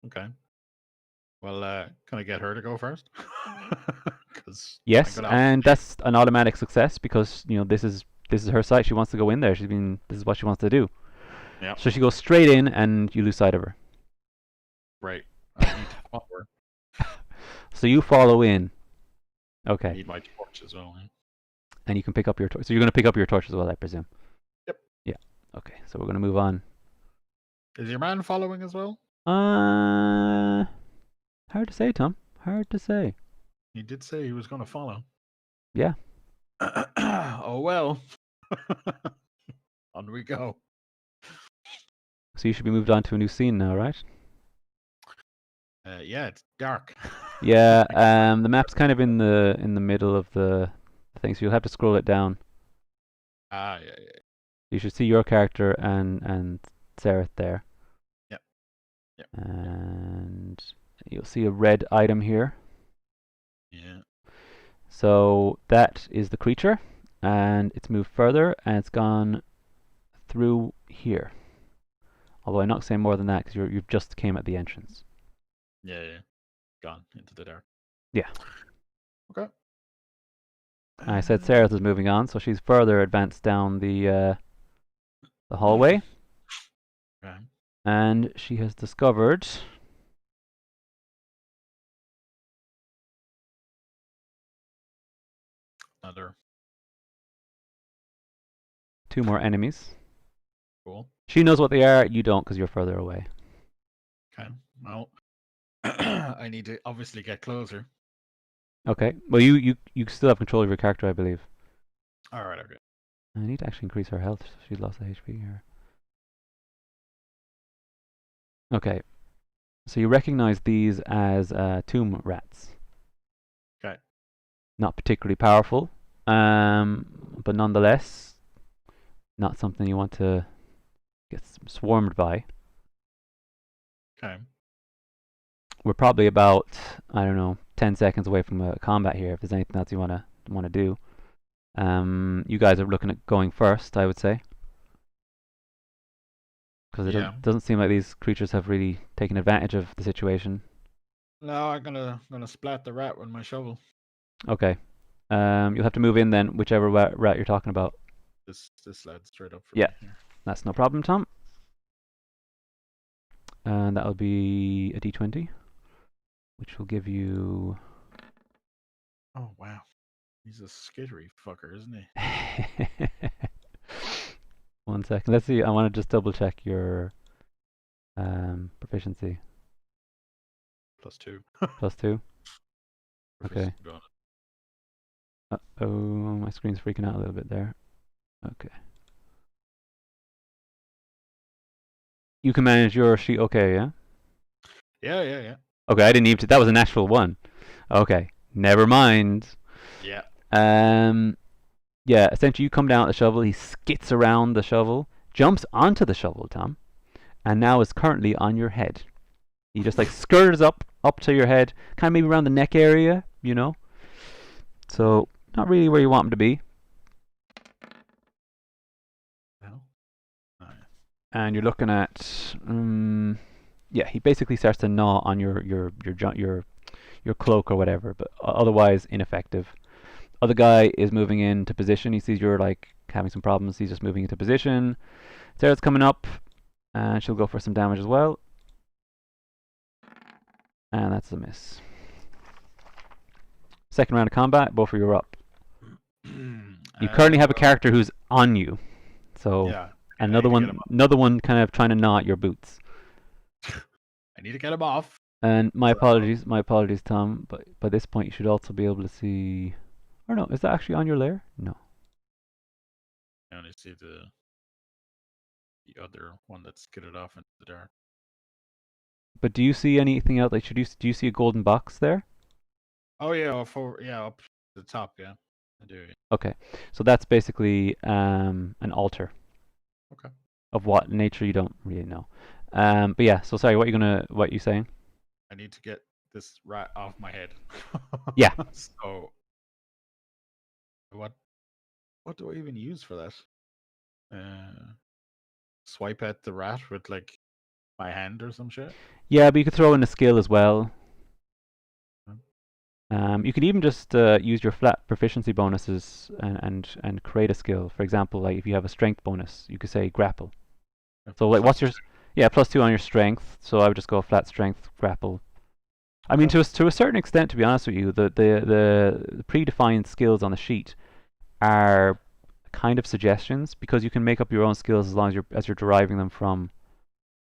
Okay. Well, can I get her to go first? Yes, and that's an automatic success because this is her site. She wants to go in there. This is what she wants to do. Yeah. So she goes straight in, and you lose sight of her. Right. I need to follow her. So you follow in. Okay. I need my torch as well. Yeah. And you can pick up your torch. So you're going to pick up your torch as well, I presume. Yep. Yeah. Okay. So we're going to move on. Is your man following as well? Hard to say, Tom. Hard to say. He did say he was going to follow. Yeah. Oh well. On we go. So you should be moved on to a new scene now, right? Yeah, it's dark. Yeah. The map's kind of in the middle of the thing, so you'll have to scroll it down. Yeah. You should see your character and Sarah there. Yep. And you'll see a red item here. Yeah. So that is the creature, and it's moved further, and it's gone through here. Although I'm not saying more than that because you've just came at the entrance. Yeah. Gone into the dark. Yeah. Okay. I said Sarah is moving on, so she's further advanced down the hallway. Okay. And she has discovered another 2 more enemies. Cool. She knows what they are, you don't because you're further away. Okay. Well, I need to obviously get closer. Okay. Well, you still have control of your character, I believe. All right. Okay. I need to actually increase her health. She's lost the HP here. Okay. So you recognize these as tomb rats. Okay. Not particularly powerful, but nonetheless, not something you want to get swarmed by. Okay. We're probably about, I don't know, 10 seconds away from a combat here. If there's anything else you want to do, you guys are looking at going first, I would say, because it doesn't seem like these creatures have really taken advantage of the situation. No, I'm gonna splat the rat with my shovel. Okay. You'll have to move in then, whichever route you're talking about. This led straight up for Yeah. me here. That's no problem, Tom. And that'll be a d20, which will give you... Oh, wow. He's a skittery fucker, isn't he? 1 second. Let's see. I want to just double check your proficiency. +2. +2. Okay. Proficiency bonus. Oh, my screen's freaking out a little bit there. Okay. You can manage your sheet okay, yeah? Yeah. Okay, I didn't even... That was a natural 1. Okay. Never mind. Yeah. Yeah, essentially you come down with the shovel, he skits around the shovel, jumps onto the shovel, Tom, and now is currently on your head. He just like skirts up to your head, kind of maybe around the neck area, you know? So, not really where you want him to be. Well, And you're looking at, yeah, he basically starts to gnaw on your cloak or whatever, but otherwise ineffective. Other guy is moving into position. He sees you're like having some problems. He's just moving into position. Sarah's coming up, and she'll go for some damage as well. And that's a miss. Second round of combat, both of you are up. You currently have a character who's on you, so yeah. another one kind of trying to gnaw at your boots. I need to get him off. And my apologies, Tom. But by this point, you should also be able to see. Or no, is that actually on your lair? No. I only see the other one that's skidded off into the dark. But do you see anything else? Like, do you see a golden box there? Oh yeah, up the top. Yeah, I do. Okay, so that's basically an altar. Okay. Of what nature you don't really know. But yeah. So sorry, what you saying? I need to get this rat off my head. Yeah. So what do I even use for that? Swipe at the rat with like my hand or some shit? Yeah, but you could throw in a skill as well. You could even just use your flat proficiency bonuses and create a skill. For example, like if you have a strength bonus, you could say grapple. So like, what's your... Yeah, +2 on your strength. So I would just go flat strength grapple. I mean, to a certain extent, to be honest with you, the predefined skills on the sheet are kind of suggestions, because you can make up your own skills as long as you're deriving them from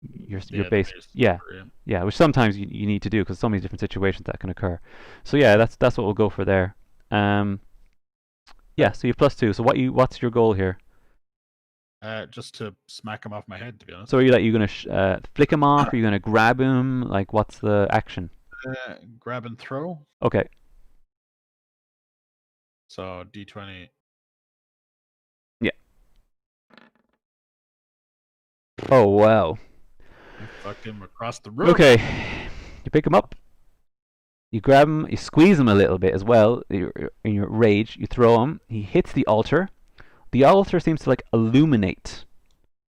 your base. Yeah, which sometimes you need to do, because so many different situations that can occur. So yeah, that's what we'll go for there. Yeah, so you have +2. So what's your goal here? Just to smack him off my head, to be honest. So are you gonna flick him off? Are you gonna grab him? Like, what's the action? Grab and throw. Okay. So D20. Yeah. Oh wow. I fucked him across the room. Okay. You pick him up. You grab him. You squeeze him a little bit as well. In your rage, you throw him. He hits the altar. The altar seems to like illuminate,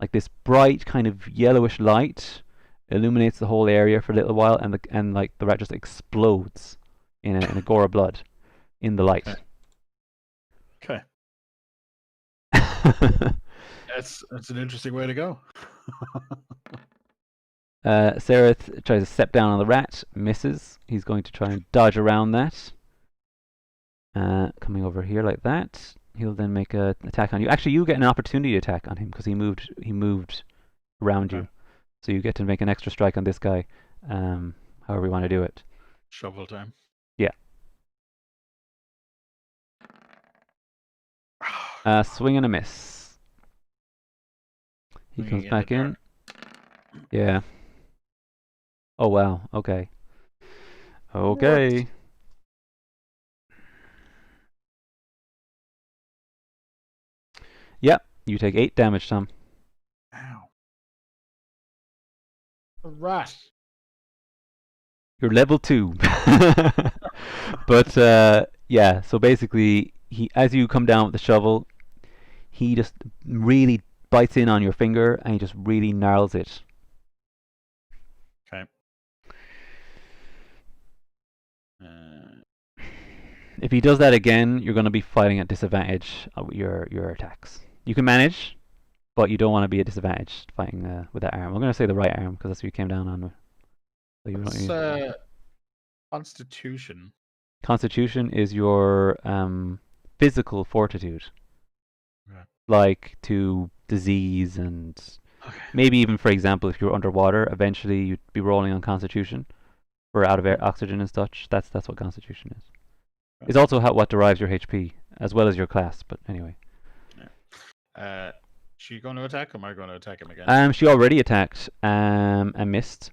like this bright kind of yellowish light illuminates the whole area for a little while, and like the rat just explodes in a gore of blood in the light. Okay. That's an interesting way to go. Sarah tries to step down on the rat, misses. He's going to try and dodge around that. Coming over here like that. He'll then make an attack on you. Actually, you get an opportunity attack on him because he moved around you. So you get to make an extra strike on this guy, however you want to do it. Shovel time. Yeah. Swing and a miss. He comes back in. Yeah. Oh wow. Okay. Okay. What? Yep. You take 8 damage, Tom. Ow. A rat. You're level 2. But yeah. So basically, as you come down with the shovel, he just really bites in on your finger and he just really gnarls it. Okay. If he does that again, you're going to be fighting at disadvantage with your attacks. You can manage, but you don't want to be at disadvantage fighting with that arm. I'm going to say the right arm because that's what you came down on. So What's Constitution? Constitution is your physical fortitude, Yeah. like to disease and Okay. maybe even, for example, if you're underwater, eventually you'd be rolling on Constitution for out of air oxygen and such. That's what Constitution is. It's also what derives your HP as well as your class. But anyway. Yeah. She going to attack him? Am I going to attack him again? She already attacked and missed,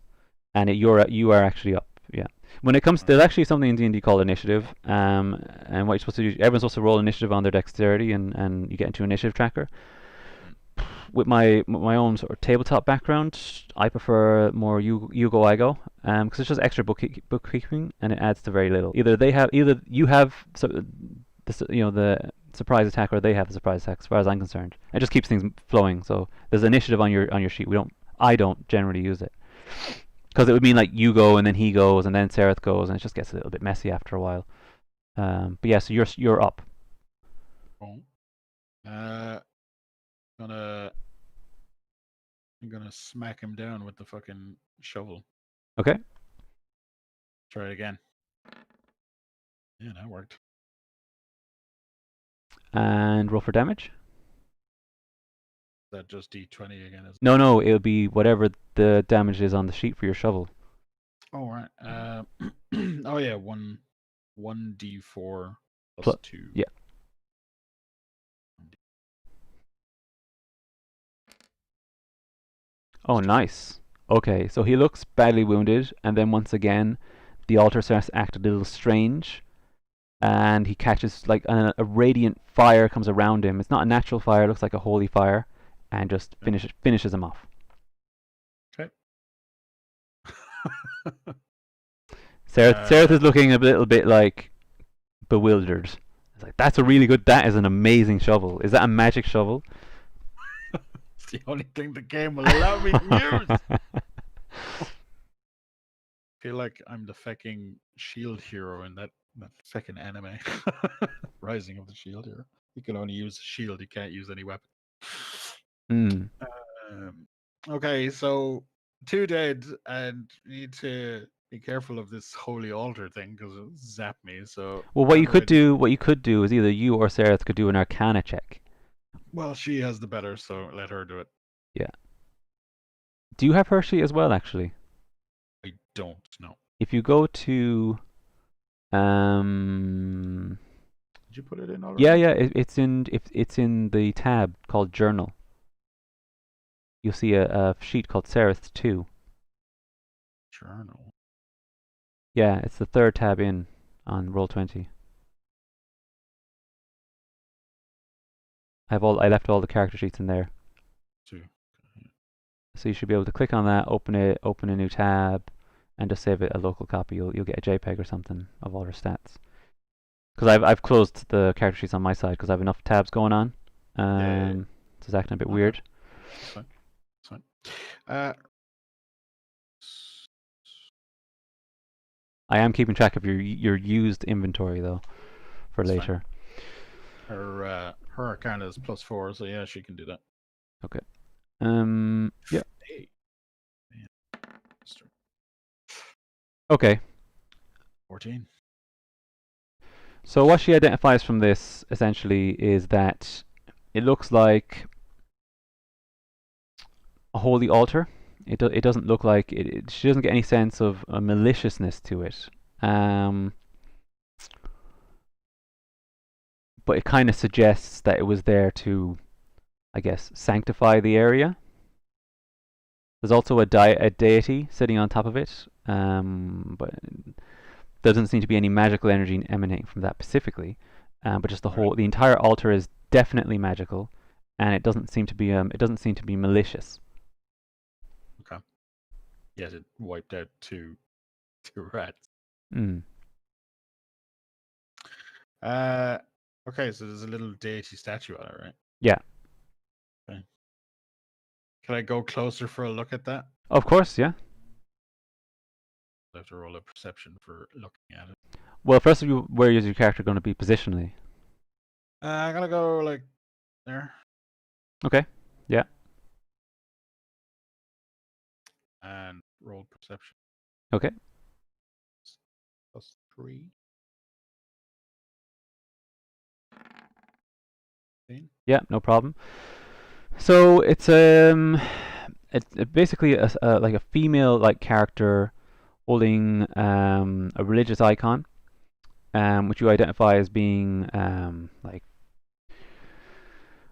and you are actually up. Yeah. When it comes, there's actually something in D&D called initiative. And what you're supposed to do, everyone's supposed to roll initiative on their dexterity, and you get into initiative tracker. With my own sort of tabletop background, I prefer more you go I go, because it's just extra bookkeeping and it adds to very little. Either you have the surprise attack, or they have the surprise attack. As far as I'm concerned, it just keeps things flowing. So there's initiative on your sheet. I don't generally use it because it would mean like you go and then he goes and then Sereth goes, and it just gets a little bit messy after a while. But yeah, so you're up. Cool. I'm gonna smack him down with the fucking shovel. Okay. Try it again. Yeah, that worked. And roll for damage. Is that just D20 again? No, it'll be whatever the damage is on the sheet for your shovel. Oh right. Oh yeah, 1d4 plus 2. Yeah. Oh, nice. Okay, so he looks badly wounded, and then once again, the altar starts to act a little strange, and he catches like a radiant fire comes around him. It's not a natural fire; it looks like a holy fire, and just finishes him off. Okay. Sereth is looking a little bit like bewildered. It's like, that is an amazing shovel. Is that a magic shovel? It's the only thing the game will allow me to use. I feel like I'm the fucking shield hero in that fucking anime. Rising of the Shield Hero. You can only use a shield, you can't use any weapon. Okay, so 2 dead, and you need to be careful of this holy altar thing because it'll zap me. So well, what you could do is either you or Sereth could do an Arcana check. Well, she has the better, so let her do it. Yeah. Do you have her sheet as well, actually? I don't know. If you go to Did you put it in already? Yeah, it's in the tab called Journal. You'll see a sheet called Sereth 2. Journal. Yeah, it's the third tab in on Roll20. I left all the character sheets in there. 2. So you should be able to click on that, open a new tab, and just save it a local copy. You'll get a JPEG or something of all her stats. Because I've closed the character sheets on my side because I have enough tabs going on. So it's acting a bit weird. That's fine. I am keeping track of your used inventory though, for That's later. Fine. Her Arcana is +4, so yeah, she can do that. Okay. Yeah. Hey. Okay. 14. So what she identifies from this essentially is that it looks like a holy altar. It doesn't look like it. She doesn't get any sense of a maliciousness to it. But it kind of suggests that it was there to, I guess, sanctify the area. There's also a deity sitting on top of it, but there doesn't seem to be any magical energy emanating from that specifically. But just the entire altar is definitely magical, and it doesn't seem to be malicious. Okay. Yes, it wiped out two rats. Okay, so there's a little deity statue on it, right? Yeah. Okay. Can I go closer for a look at that? Of course, yeah. I have to roll a perception for looking at it. Well, first of all, where is your character going to be positionally? I'm gonna go like there. Okay. Yeah. And roll perception. Okay. +3. 15. Yeah, no problem. So it's basically like a female like character holding a religious icon, which you identify as being like,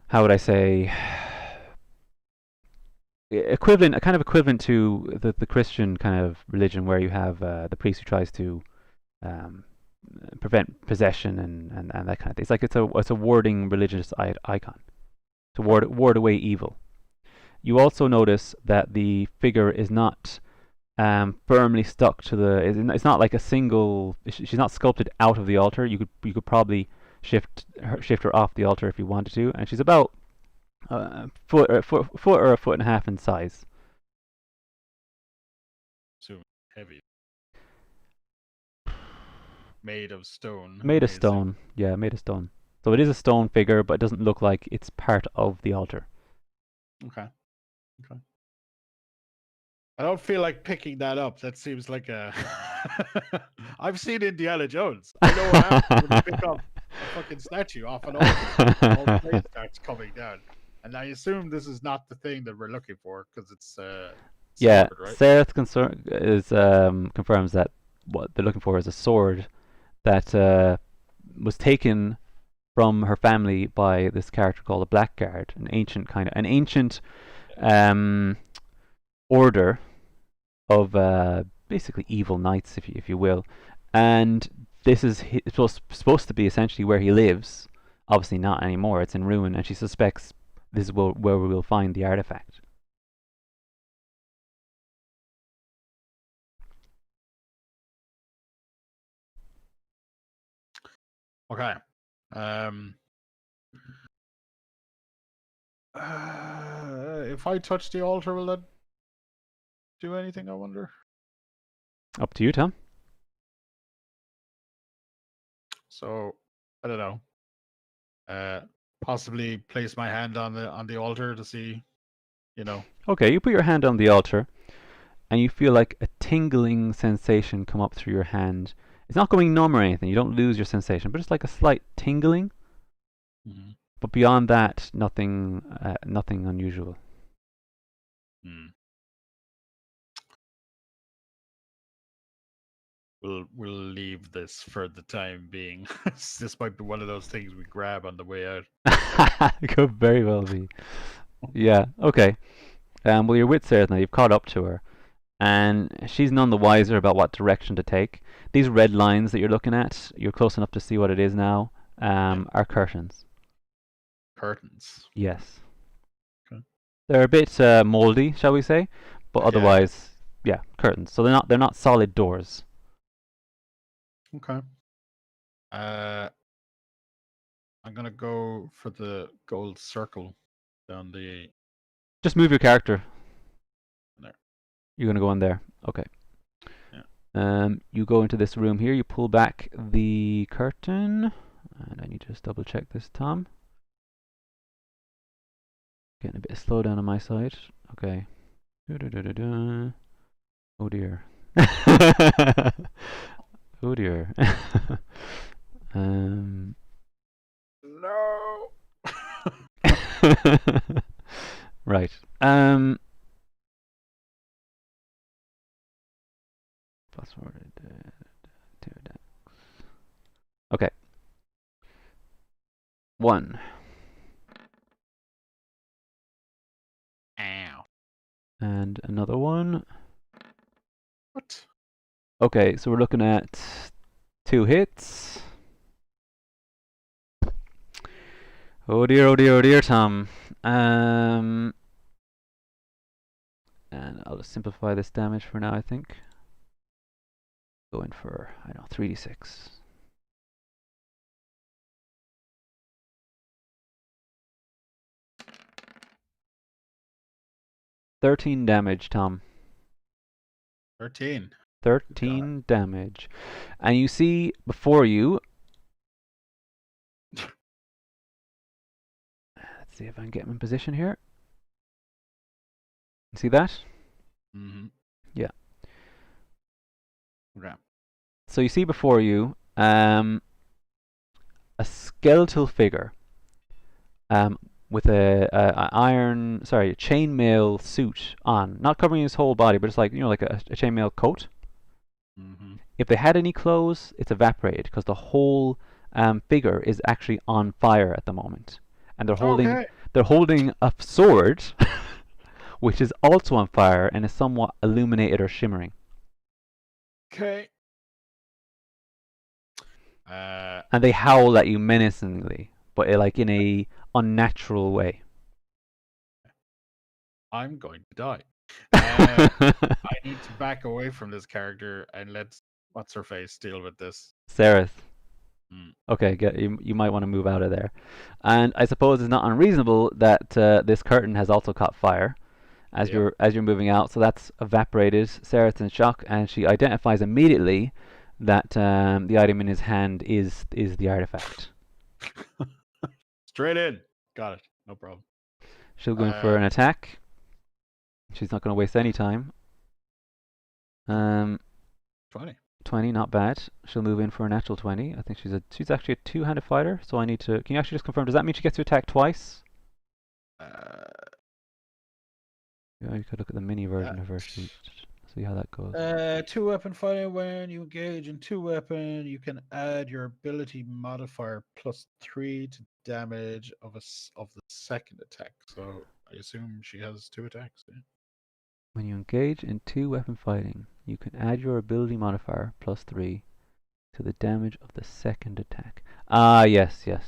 how would I say, equivalent, kind of equivalent to the Christian kind of religion, where you have the priest who tries to um, prevent possession and that kind of thing. It's like it's a warding religious icon to ward away evil. You also notice that the figure is not firmly stuck to the. It's not like a single. She's not sculpted out of the altar. You could probably shift her off the altar if you wanted to, and she's about foot or a foot and a half in size. So heavy. Made of stone. Made of I assume. stone. Yeah, made of stone. So it is a stone figure, but it doesn't look like it's part of the altar. Okay. I don't feel like picking that up. That seems like a. I've seen Indiana Jones. I know what happens when you pick up a fucking statue off an altar. All the flame starts coming down. And I assume this is not the thing that we're looking for because it's Yeah, sword, right? Seth confirms that what they're looking for is a sword that was taken from her family by this character called the Blackguard, an ancient order of basically evil knights, if you will, and this is supposed to be essentially where he lives. Obviously not anymore; it's in ruin, and she suspects this is where we will find the artifact. Okay. If I touch the altar, will that do anything? I wonder. Up to you, Tom. So I don't know. Possibly place my hand on the altar to see, Okay, you put your hand on the altar, and you feel like a tingling sensation come up through your hand. It's not going numb or anything. You don't lose your sensation, but it's like a slight tingling. Mm-hmm. But beyond that, nothing unusual. Mm. We'll leave this for the time being. This might be one of those things we grab on the way out. It could very well be. Yeah. Okay. Well, you're with Sarah now. You've caught up to her, and she's none the wiser about what direction to take. These red lines that you're looking at, you're close enough to see what it is now. Are curtains. Curtains. Yes. Okay. They're a bit moldy, shall we say, but otherwise, yeah, curtains. So they're not solid doors. Okay. I'm gonna go for the gold circle down the. Just move your character. There. You're gonna go in there. Okay. Yeah. You go into this room here. You pull back the curtain, and I need to just double check this, Tom. Getting a bit of slowdown on my side. Okay. Oh dear. Oh dear. No. Right. Password. Okay. 1. Ow. And another one. What? Okay, so we're looking at 2 hits. Oh dear, Tom. And I'll just simplify this damage for now, I think. Going for, 3d6. $13 damage, Tom. 13. 13 damage. And you see before you... Let's see if I can get him in position here. See that? Mm-hmm. Yeah. Okay. So you see before you a skeletal figure with a chainmail suit on, not covering his whole body, but it's like like a chainmail coat. Mm-hmm. If they had any clothes, it's evaporated because the whole figure is actually on fire at the moment, and they're holding a sword, which is also on fire and is somewhat illuminated or shimmering. Okay. And they howl at you menacingly, but like in a unnatural way. I'm going to die. I need to back away from this character and let what's her face deal with this. Sereth. Mm. Okay, you might want to move out of there. And I suppose it's not unreasonable that this curtain has also caught fire as Yep. you're moving out. So that's evaporated. Sereth's in shock, and she identifies immediately that the item in his hand is the artifact. Straight in. Got it. No problem. She'll go in for an attack. She's not going to waste any time. 20. 20, not bad. She'll move in for a natural 20. I think she's actually a two-handed fighter, so I need to... Can you actually just confirm, does that mean she gets to attack twice? Yeah, you could look at the mini version of her sheet. See how that goes. 2-weapon fighting. When you engage in 2-weapon, you can add your ability modifier +3 to damage of the second attack. So I assume she has 2 attacks. Yeah? When you engage in 2-weapon fighting, you can add your ability modifier +3 to the damage of the second attack. Ah, yes. So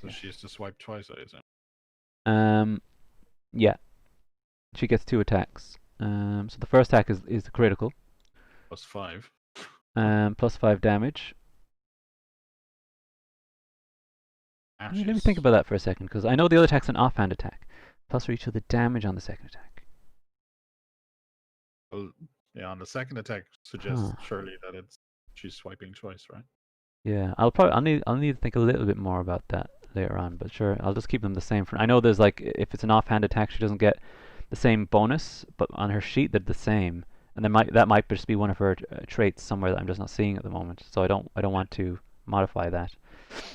she has to swipe twice, I assume. Yeah. She gets 2 attacks. So the first attack is the critical. +5. +5 damage. Let me think about that for a second, because I know the other attack's an offhand attack. +3 to the damage on the second attack. Well, yeah, on the second attack suggests surely that she's swiping twice, right? Yeah, I'll need to think a little bit more about that later on, but sure, I'll just keep them the same for. I know there's like if it's an offhand attack, she doesn't get the same bonus, but on her sheet they're the same, and that might just be one of her traits somewhere that I'm just not seeing at the moment. So I don't want to modify that.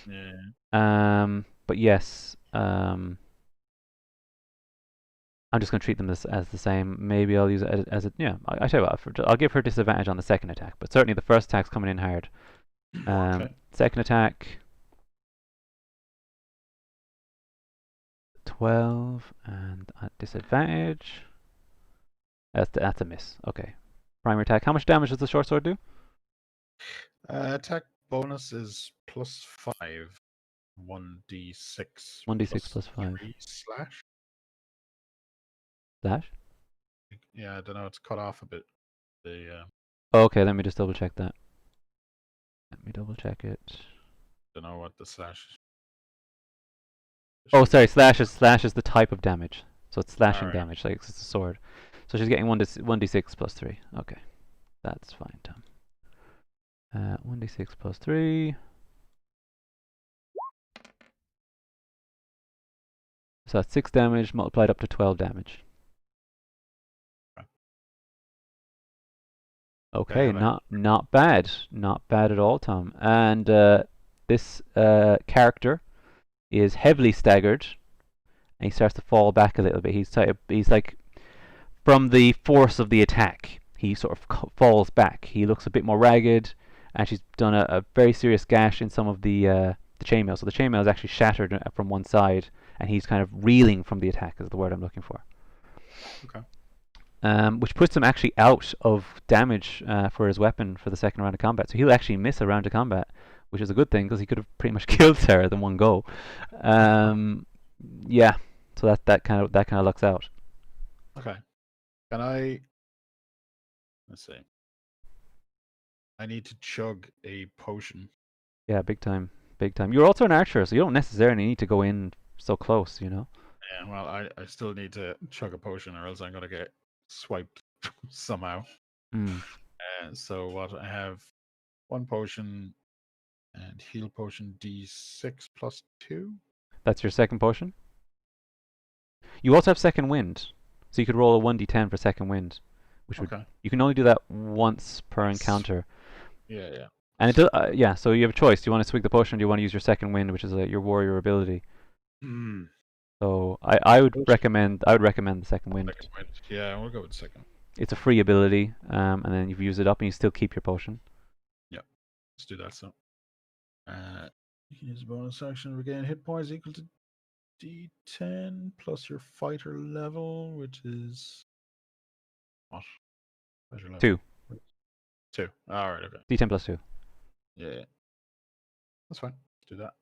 Yeah. But yes, I'm just going to treat them as the same. Maybe I'll use it as a yeah. I tell you what, I'll give her disadvantage on the second attack, but certainly the first attack's coming in hard. Okay. Second attack, 12, and at disadvantage. That's a miss. Okay. Primary attack. How much damage does the short sword do? Attack bonus is +5. 1d6. 1d6 plus 5. Slash. Slash? Yeah, I don't know. It's cut off a bit. Oh, okay, let me just double check that. Let me double check it. Don't know what the slash is. Oh, sorry, slash is the type of damage. So it's slashing damage, like it's a sword. So she's getting 1d6 plus 3. Okay. That's fine, Tom. 1d6 plus 3. So that's 6 damage multiplied up to 12 damage. Okay, not bad. Not bad at all, Tom. And this character is heavily staggered, and he starts to fall back a little bit. He's like, from the force of the attack, he sort of falls back. He looks a bit more ragged, and she's done a very serious gash in some of the chainmail. So the chainmail is actually shattered from one side, and he's kind of reeling from the attack, is the word I'm looking for. Okay. Which puts him actually out of damage for his weapon for the second round of combat. So he'll actually miss a round of combat, which is a good thing because he could have pretty much killed Sarah in one go. Yeah, so that kind of lucks out. Okay. Can I? Let's see. I need to chug a potion. Yeah, big time, big time. You're also an archer, so you don't necessarily need to go in so close, you know. Yeah, well, I still need to chug a potion, or else I'm gonna get swiped somehow. So what I have 1 potion and heal potion D6 plus 2. That's your second potion. You also have second wind, so you could roll a 1d10 for second wind, which would Okay. you can only do that once per encounter. Yeah. And it does, yeah. So you have a choice. Do you want to swig the potion, or do you want to use your second wind, which is your warrior ability? Mm. So I would recommend the second wind. Second wind. Yeah, we'll go with second. It's a free ability, and then you've used it up, and you still keep your potion. Yeah, let's do that. So, you can use a bonus action to regain hit points equal to D10 plus your fighter level, which is what? Fighter level. 2. 2. All right. Okay. D10 plus 2. Yeah. That's fine. Let's do that.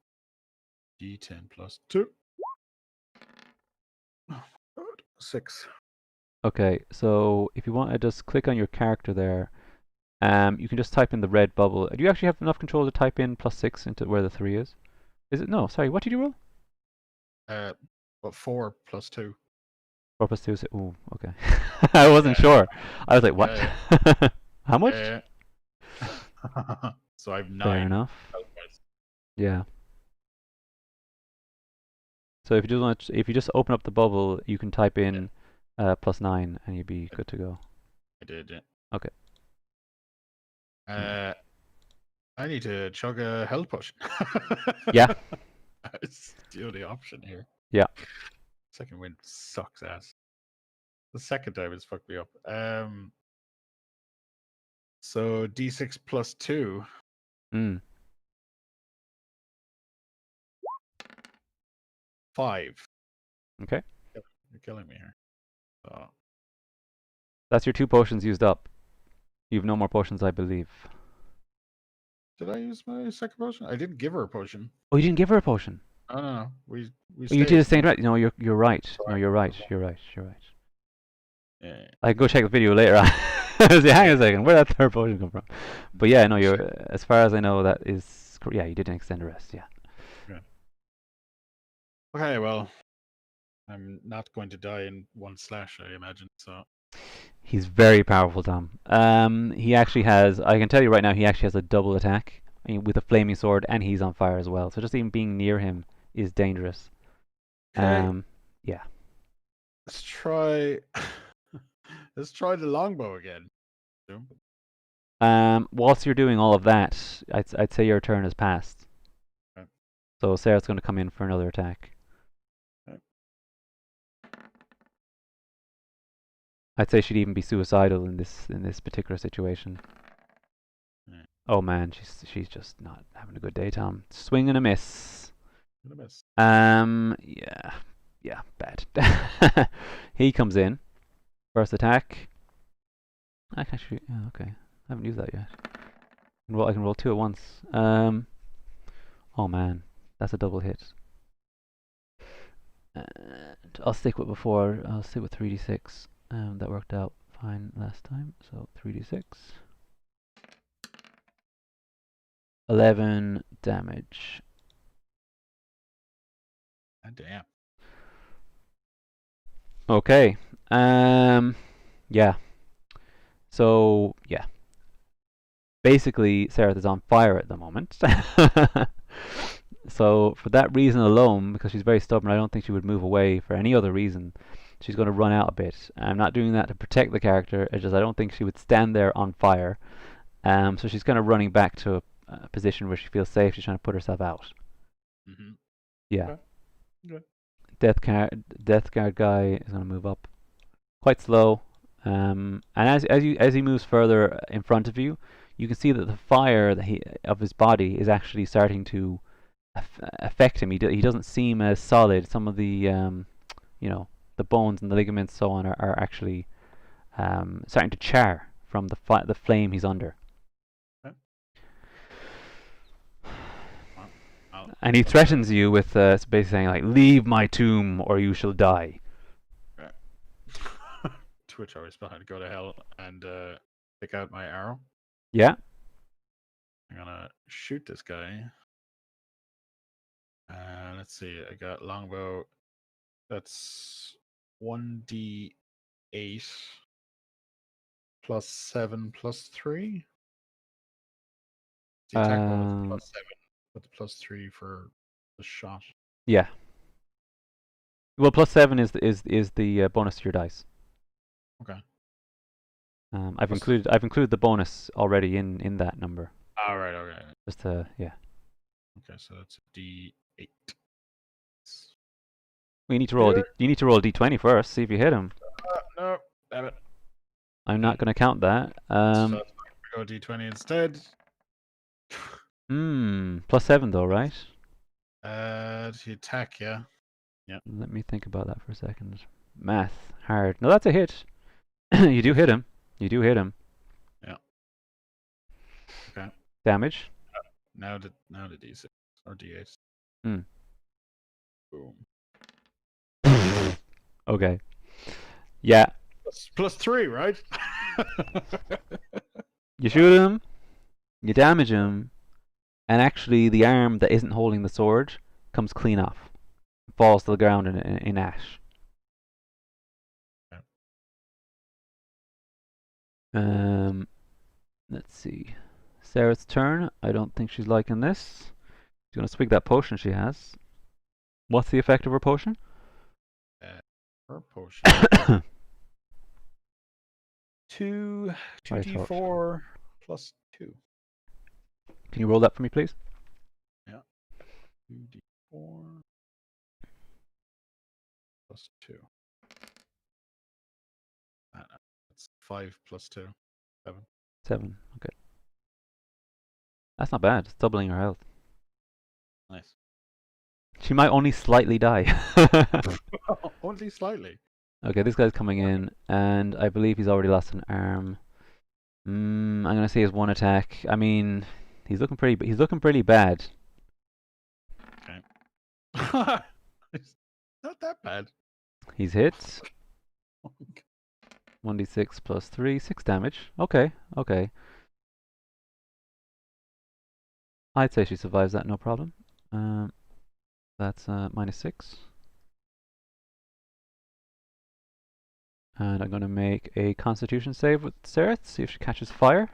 D10 plus 2. Oh, God. 6. Okay, so if you want to just click on your character there, you can just type in the red bubble. Do you actually have enough control to type in +6 into where the 3 is? Is it? No, sorry, what did you roll? But 4 plus 2. 4 plus 2 is. Ooh, okay. I wasn't sure. I was like, what? How much? So I have 9. Fair enough. Yeah. So if you just open up the bubble, you can type in +9, and you'd be good to go. I did, yeah. Okay. I need to chug a health potion. Yeah. It's the only option here. Yeah. Second wind sucks ass. The second time it's fucked me up. So D6 plus 2. 5. Okay. You're killing me here. So That's your 2 potions used up. You've no more potions, I believe. did I use my second potion? I didn't give her a potion. Oh, you didn't give her a potion. No. We You did the stayed. same, right? No, you're right. Sorry. No, you're right. Yeah. I can go check the video later on. Say, hang a second, where'd that third potion come from? But yeah, no, you're. As far as I know, that is. Yeah, you did an extended rest. Yeah. Okay, well, I'm not going to die in one slash, I imagine. So He's very powerful, Tom. He actually has. I can tell you right now, he actually has a double attack with a flaming sword, and he's on fire as well. So just even being near him is dangerous. okay. Yeah. Let's try. Let's try the longbow again. Whilst you're doing all of that, I'd say your turn has passed. Okay. So Sarah's going to come in for another attack. Okay. I'd say she'd even be suicidal in this particular situation. Yeah. Oh man, she's just not having a good day, Tom. Swing and a miss. Yeah, bad. He comes in. First attack. I can actually, okay. I haven't used that yet. I can roll 2 at once. Oh man, that's a double hit. And I'll stick with before. I'll stick with 3d6. That worked out fine last time. So 3d6. 11 damage. Damn. Okay. Yeah. So yeah. Basically, Sereth is on fire at the moment. So for that reason alone, because she's very stubborn, I don't think she would move away for any other reason. She's going to run out a bit. I'm not doing that to protect the character. It's just I don't think she would stand there on fire. So she's kind of running back to a position where she feels safe. She's trying to put herself out. Mm-hmm. Yeah. Okay. Death guard guy is going to move up quite slow. And as he moves further in front of you, you can see that the fire of his body is actually starting to affect him. He doesn't seem as solid. Some of the the bones and the ligaments so on are actually starting to char from the flame he's under. Okay. And he threatens you with basically saying like, "Leave my tomb or you shall die." To which I respond, "Go to hell," and pick out my arrow. Yeah. I'm gonna shoot this guy. Let's see. I got longbow. That's 1d8 +7 +3. The attack bonus +7, but the +3 for the shot. Yeah. Well, +7 is the bonus to your dice. Okay. I've included the bonus already in that number. All right. Okay. Just yeah. Okay, so that's a D8. You need to roll. You need to roll a D20 first. See if you hit him. No, damn it. I'm not going to count that. So go D20 instead. +7 though, right? The attack, yeah. Yeah. Let me think about that for a second. Math hard. No, that's a hit. You do hit him. You do hit him. Yeah. Okay. Damage. Now the D6 or D8. Boom. Okay. Yeah. +3, right? You shoot him. You damage him, and actually the arm that isn't holding the sword comes clean off, falls to the ground in ash. Let's see. Sarah's turn. I don't think she's liking this. She's gonna swig that potion she has. What's the effect of her potion? Her potion. 2d4 +2. Can you roll that for me, please? Yeah. 2d4 +2. That's 5 +2. 7. 7. Okay. That's not bad. It's doubling her health. Nice. She might only slightly die. Only slightly. Okay, this guy's coming in, and I believe he's already lost an arm. I'm gonna say his one attack. I mean, he's looking pretty bad. Okay. It's not that bad. He's hit. 1d6 +3, 6 damage. Okay, okay. I'd say she survives that, no problem. That's -6. And I'm going to make a Constitution save with Sarah, see if she catches fire.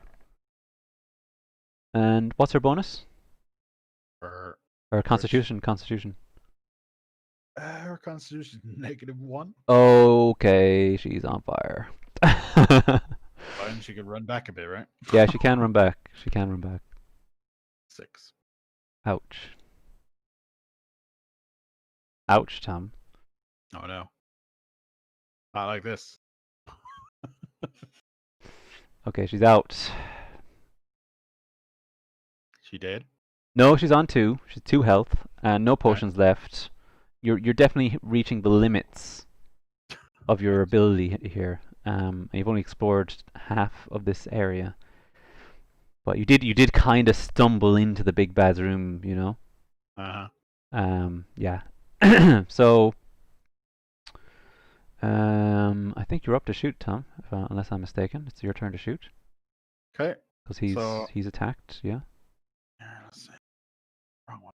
And what's her bonus? Her Constitution. Her Constitution -1. Okay, she's on fire. Fine, she could run back a bit, right? Yeah, she can run back. 6. Ouch. Ouch, Tom. Oh no. Not like this. Okay, she's out. She dead? No, she's on 2. She's 2 health, and no potions left. You're definitely reaching the limits of your ability here. And you've only explored half of this area, but you did kind of stumble into the big bad's room, you know. Yeah. So, I think you're up to shoot, Tom. Unless I'm mistaken, it's your turn to shoot. Okay. Because he's attacked. Yeah. Let's see. Wrong one.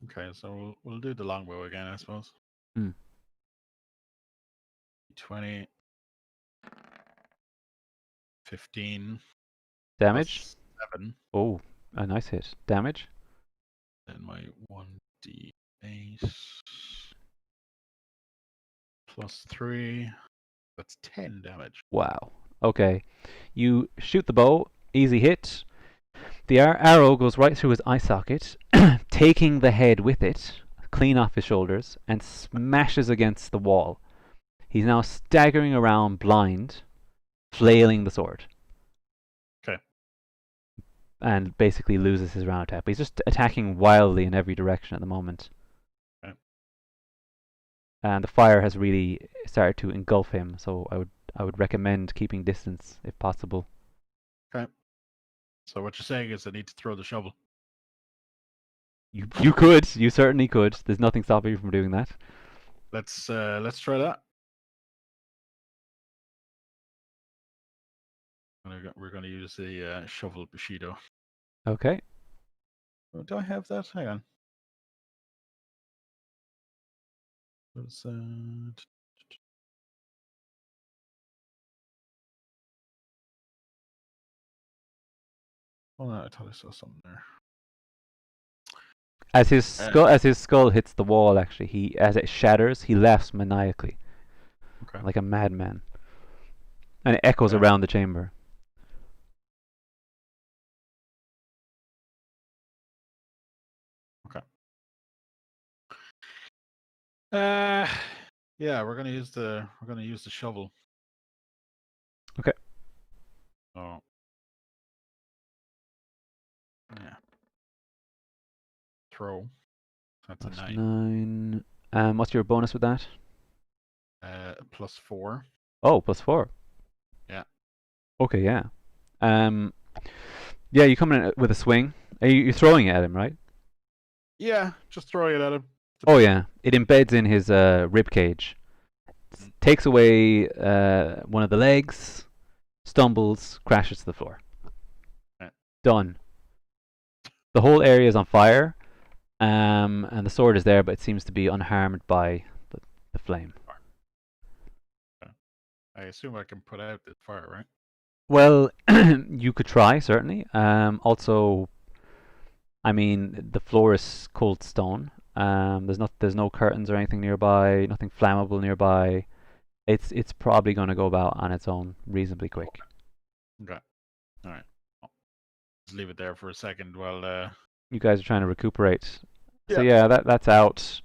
Okay, so we'll do the longbow again, I suppose. 20, 15. Damage. 7. Oh, a nice hit. Damage. Then my 1d8 +3. That's 10 damage. Wow. Okay. You shoot the bow. Easy hit. The arrow goes right through his eye socket, taking the head with it, clean off his shoulders, and smashes against the wall. He's now staggering around blind, flailing the sword. Okay. And basically loses his round attack. But he's just attacking wildly in every direction at the moment. Okay. And the fire has really started to engulf him, so I would recommend keeping distance if possible. Okay. So what you're saying is I need to throw the shovel. You could. You certainly could. There's nothing stopping you from doing that. Let's try that. We're going to use the shovel Bushido. Okay. Oh, do I have that? Hang on. What's Oh, no, I thought I saw something there. As his skull hits the wall, actually, as it shatters, he laughs maniacally, Okay. like a madman, and it echoes Yeah. around the chamber. Okay. Yeah, we're gonna use the shovel. Okay. Oh. Yeah. Throw. That's That's a 9. 9. What's your bonus with that? +4. Oh, +4. Yeah. Okay, yeah. Yeah, you come in with a swing. You're throwing it at him, right? Yeah, just throwing it at him. Oh yeah, it embeds in his rib cage, takes away one of the legs, stumbles, crashes to the floor. Right. Done. The whole area is on fire, and the sword is there, but it seems to be unharmed by the flame. I assume I can put out the fire, right? Well, you could try, certainly. Also, I mean, the floor is cold stone. There's no curtains or anything nearby, nothing flammable nearby. It's probably going to go about on its own reasonably quick. Okay. All right. Just leave it there for a second while. You guys are trying to recuperate. So Yeah. yeah, that's out.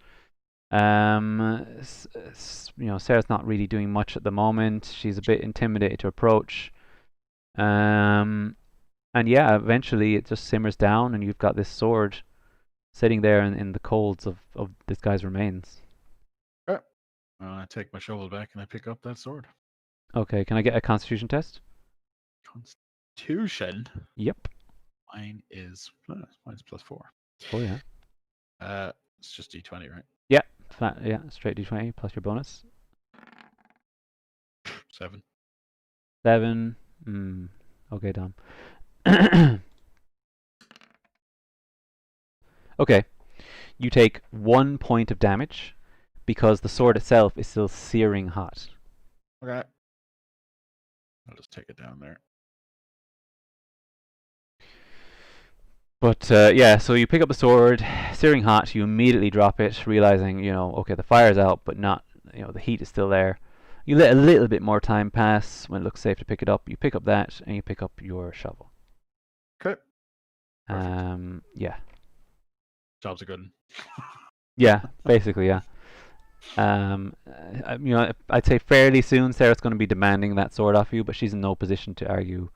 Sarah's not really doing much at the moment. She's a bit intimidated to approach. And yeah, eventually it just simmers down, and you've got this sword sitting there in the colds of this guy's remains. Okay. I take my shovel back and I pick up that sword. Okay, can I get a Constitution test? Constitution. Yep. Mine's +4. Oh yeah. It's just D20, right? Yeah. Yeah. Straight D20 plus your bonus. 7. 7. Okay, Dom. Okay. You take 1 point of damage because the sword itself is still searing hot. Okay. I'll just take it down there. But yeah, so you pick up the sword, searing hot. You immediately drop it, realizing, okay, the fire's out, but not, the heat is still there. You let a little bit more time pass when it looks safe to pick it up. You pick up that, and you pick up your shovel. Okay. Perfect. Yeah. Job's a good one. Yeah, basically, yeah. I'd say fairly soon Sarah's going to be demanding that sword off you, but she's in no position to argue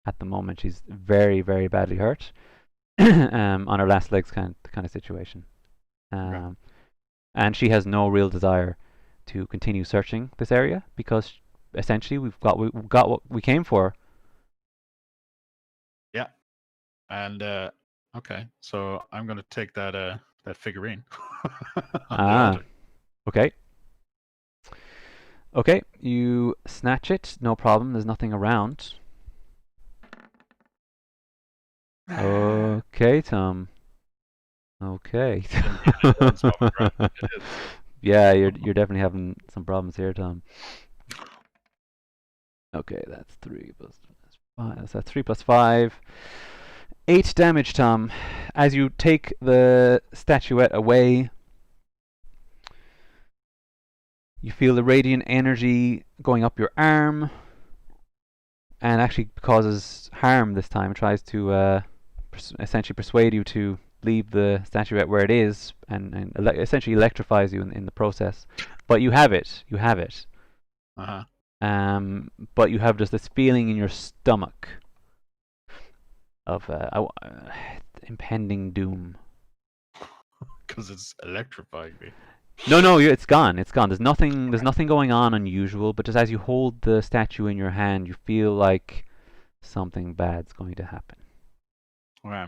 at the moment. She's very, very badly hurt. On her last legs kind of situation. Okay. And she has no real desire to continue searching this area because essentially we've got what we came for. Yeah. And okay, so I'm gonna take that figurine on the altar. Okay. Okay, you snatch it, no problem. There's nothing around. Okay, Tom. Okay. Yeah, you're definitely having some problems here, Tom. Okay, that's 3 plus 5. That's 3 plus 5. 8 damage, Tom. As you take the statuette away, you feel the radiant energy going up your arm, and actually causes harm this time. It tries to essentially persuade you to leave the statuette where it is, and essentially electrifies you in the process. But you have it. You have it. Uh-huh. But you have just this feeling in your stomach of impending doom. Because it's electrifying me. No, it's gone. It's gone. There's nothing going on unusual. But just as you hold the statue in your hand, you feel like something bad's going to happen. Okay.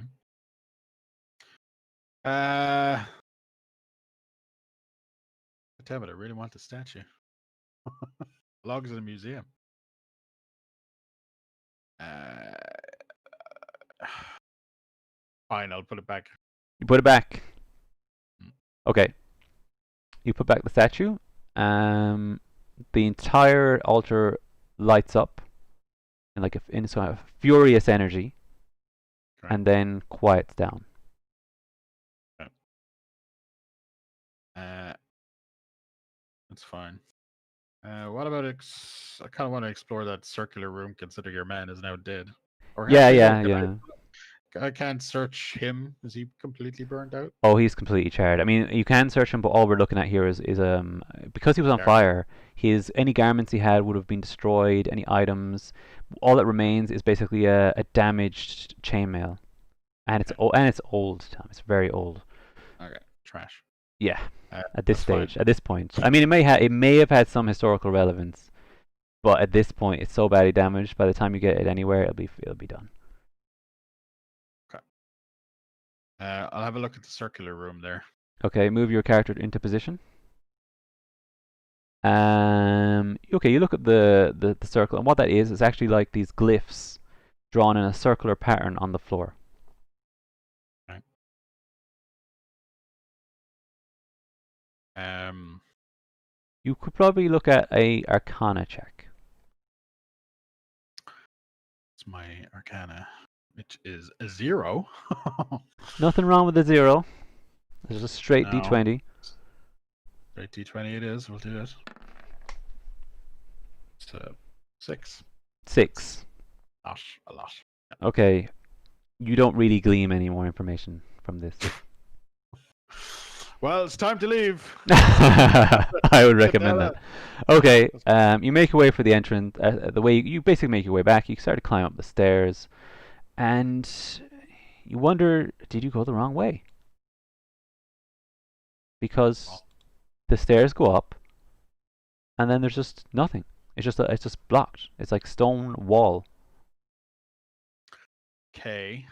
Damn it! I really want the statue. Logs in a museum. Fine, I'll put it back. You put it back. Okay. You put back the statue. The entire altar lights up in like in sort of furious energy, Okay. and then quiets down. That's fine. What about I kind of want to explore that circular room, considering your man is now dead. Or Yeah, actually, no, yeah, yeah. I can't search him. Is he completely burnt out? Oh, he's completely charred. I mean, you can search him, but all we're looking at here is because he was on Yeah. fire. Any garments he had would have been destroyed. Any items, all that remains is basically a damaged chainmail, and it's old. Tom. It's very old. Okay, trash. Yeah, at this That's fine. stage, at this point. I mean, it may have had some historical relevance, but at this point, it's so badly damaged. By the time you get it anywhere, it'll be done. I'll have a look at the circular room there. Okay, move your character into position. Okay, you look at the circle, and what that is actually like these glyphs drawn in a circular pattern on the floor. Right. You could probably look at a Arcana check. It's my Arcana, which is a 0. Nothing wrong with the 0. There's a straight No. D20. Straight D20 it is. We'll do it. So 6. 6. Not a lot. Okay, you don't really glean any more information from this. Well, it's time to leave. I would recommend that. Okay, you make your way for the entrance. The way you basically make your way back, you start to climb up the stairs, and you wonder, did you go the wrong way? Because the stairs go up, and then there's just nothing. It's just blocked. It's like stone wall. Okay.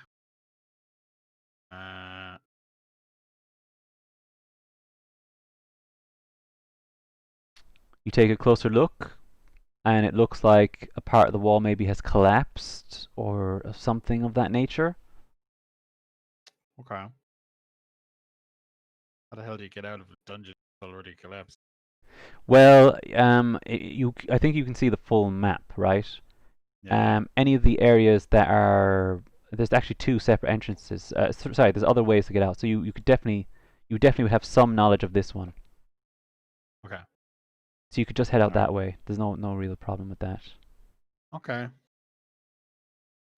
You take a closer look, and it looks like a part of the wall maybe has collapsed or something of that nature. Okay. How the hell do you get out of a dungeon that's already collapsed? Well, I think you can see the full map, right? Yeah. Any of the areas that are there's actually 2 separate entrances. Sorry, there's other ways to get out. So you definitely would have some knowledge of this one. Okay. So you could just head out that Alright. way. There's no real problem with that. Okay.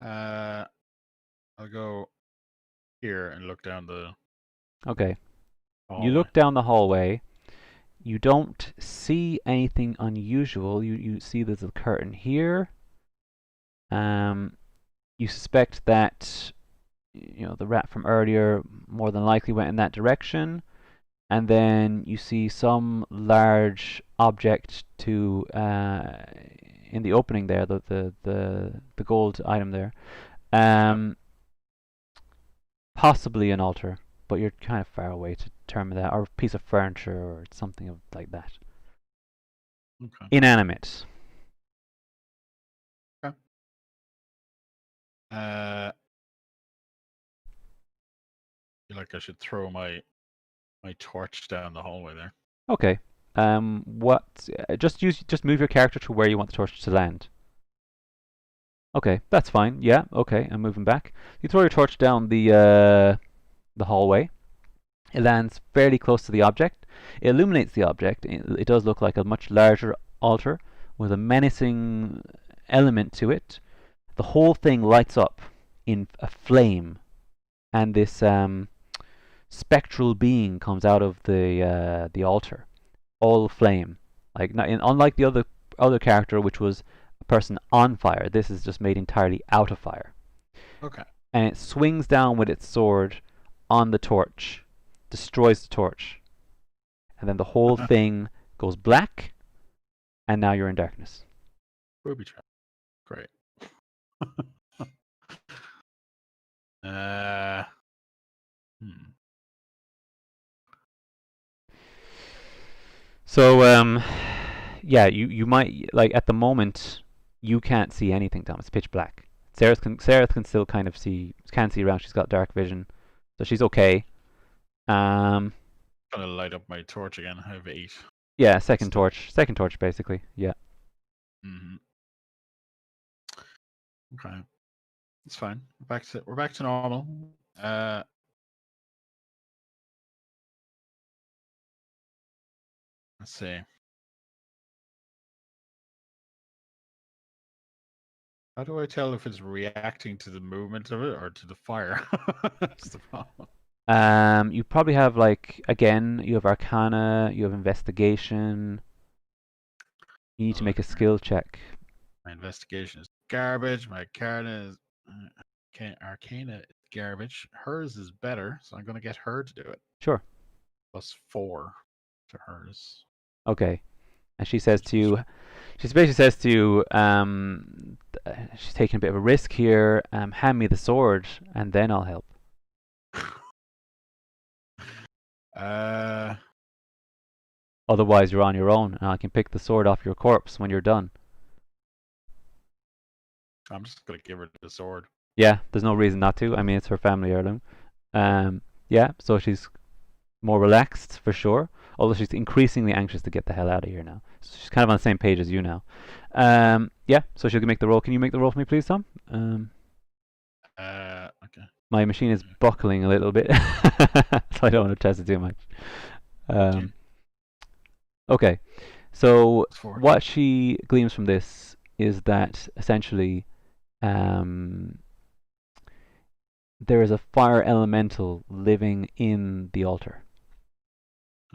I'll go here and look down the Okay. hallway. You look down the hallway. You don't see anything unusual. You see there's a curtain here. You suspect that the rat from earlier more than likely went in that direction, and then you see some large object in the opening there, the gold item there. Possibly an altar, but you're kind of far away to determine that, or a piece of furniture or something like that. Okay. Inanimate. Okay. I feel like I should throw my torch down the hallway there. Okay. Just move your character to where you want the torch to land. Okay, that's fine. Yeah, okay, I'm moving back. You throw your torch down the hallway. It lands fairly close to the object. It illuminates the object. It does look like a much larger altar with a menacing element to it. The whole thing lights up in a flame, and this spectral being comes out of the altar, all flame. Unlike the other character, which was a person on fire, this is just made entirely out of fire. Okay. And it swings down with its sword on the torch, destroys the torch, and then the whole thing goes black, and now you're in darkness. Booby trap. Great. So yeah, you might at the moment you can't see anything, Tom. It's pitch black. Sarah can still kind of see around. She's got dark vision, so she's okay. Can gonna light up my torch again. I have 8. Yeah, second torch basically. Yeah. Mm-hmm. Okay, it's fine. We're back to normal. Let's see. How do I tell if it's reacting to the movement of it or to the fire? That's the problem. You probably have like again, you have Arcana, you have Investigation. You need to make a skill check. My investigation is garbage. My Arcana is Arcana is garbage. Hers is better, so I'm gonna get her to do it. Sure. +4 to hers. Okay. And she says to you, she basically says to you, she's taking a bit of a risk here. Hand me the sword, and then I'll help. Otherwise, you're on your own, and I can pick the sword off your corpse when you're done. I'm just gonna give her the sword. Yeah, there's no reason not to. I mean, it's her family heirloom. Yeah, so she's more relaxed for sure. Although she's increasingly anxious to get the hell out of here now. So she's kind of on the same page as you now. Yeah, so she'll make the roll. Can you make the roll for me, please, Tom? Okay. My machine is buckling a little bit, so I don't want to test it too much. Okay, so what she gleans from this is that essentially there is a fire elemental living in the altar.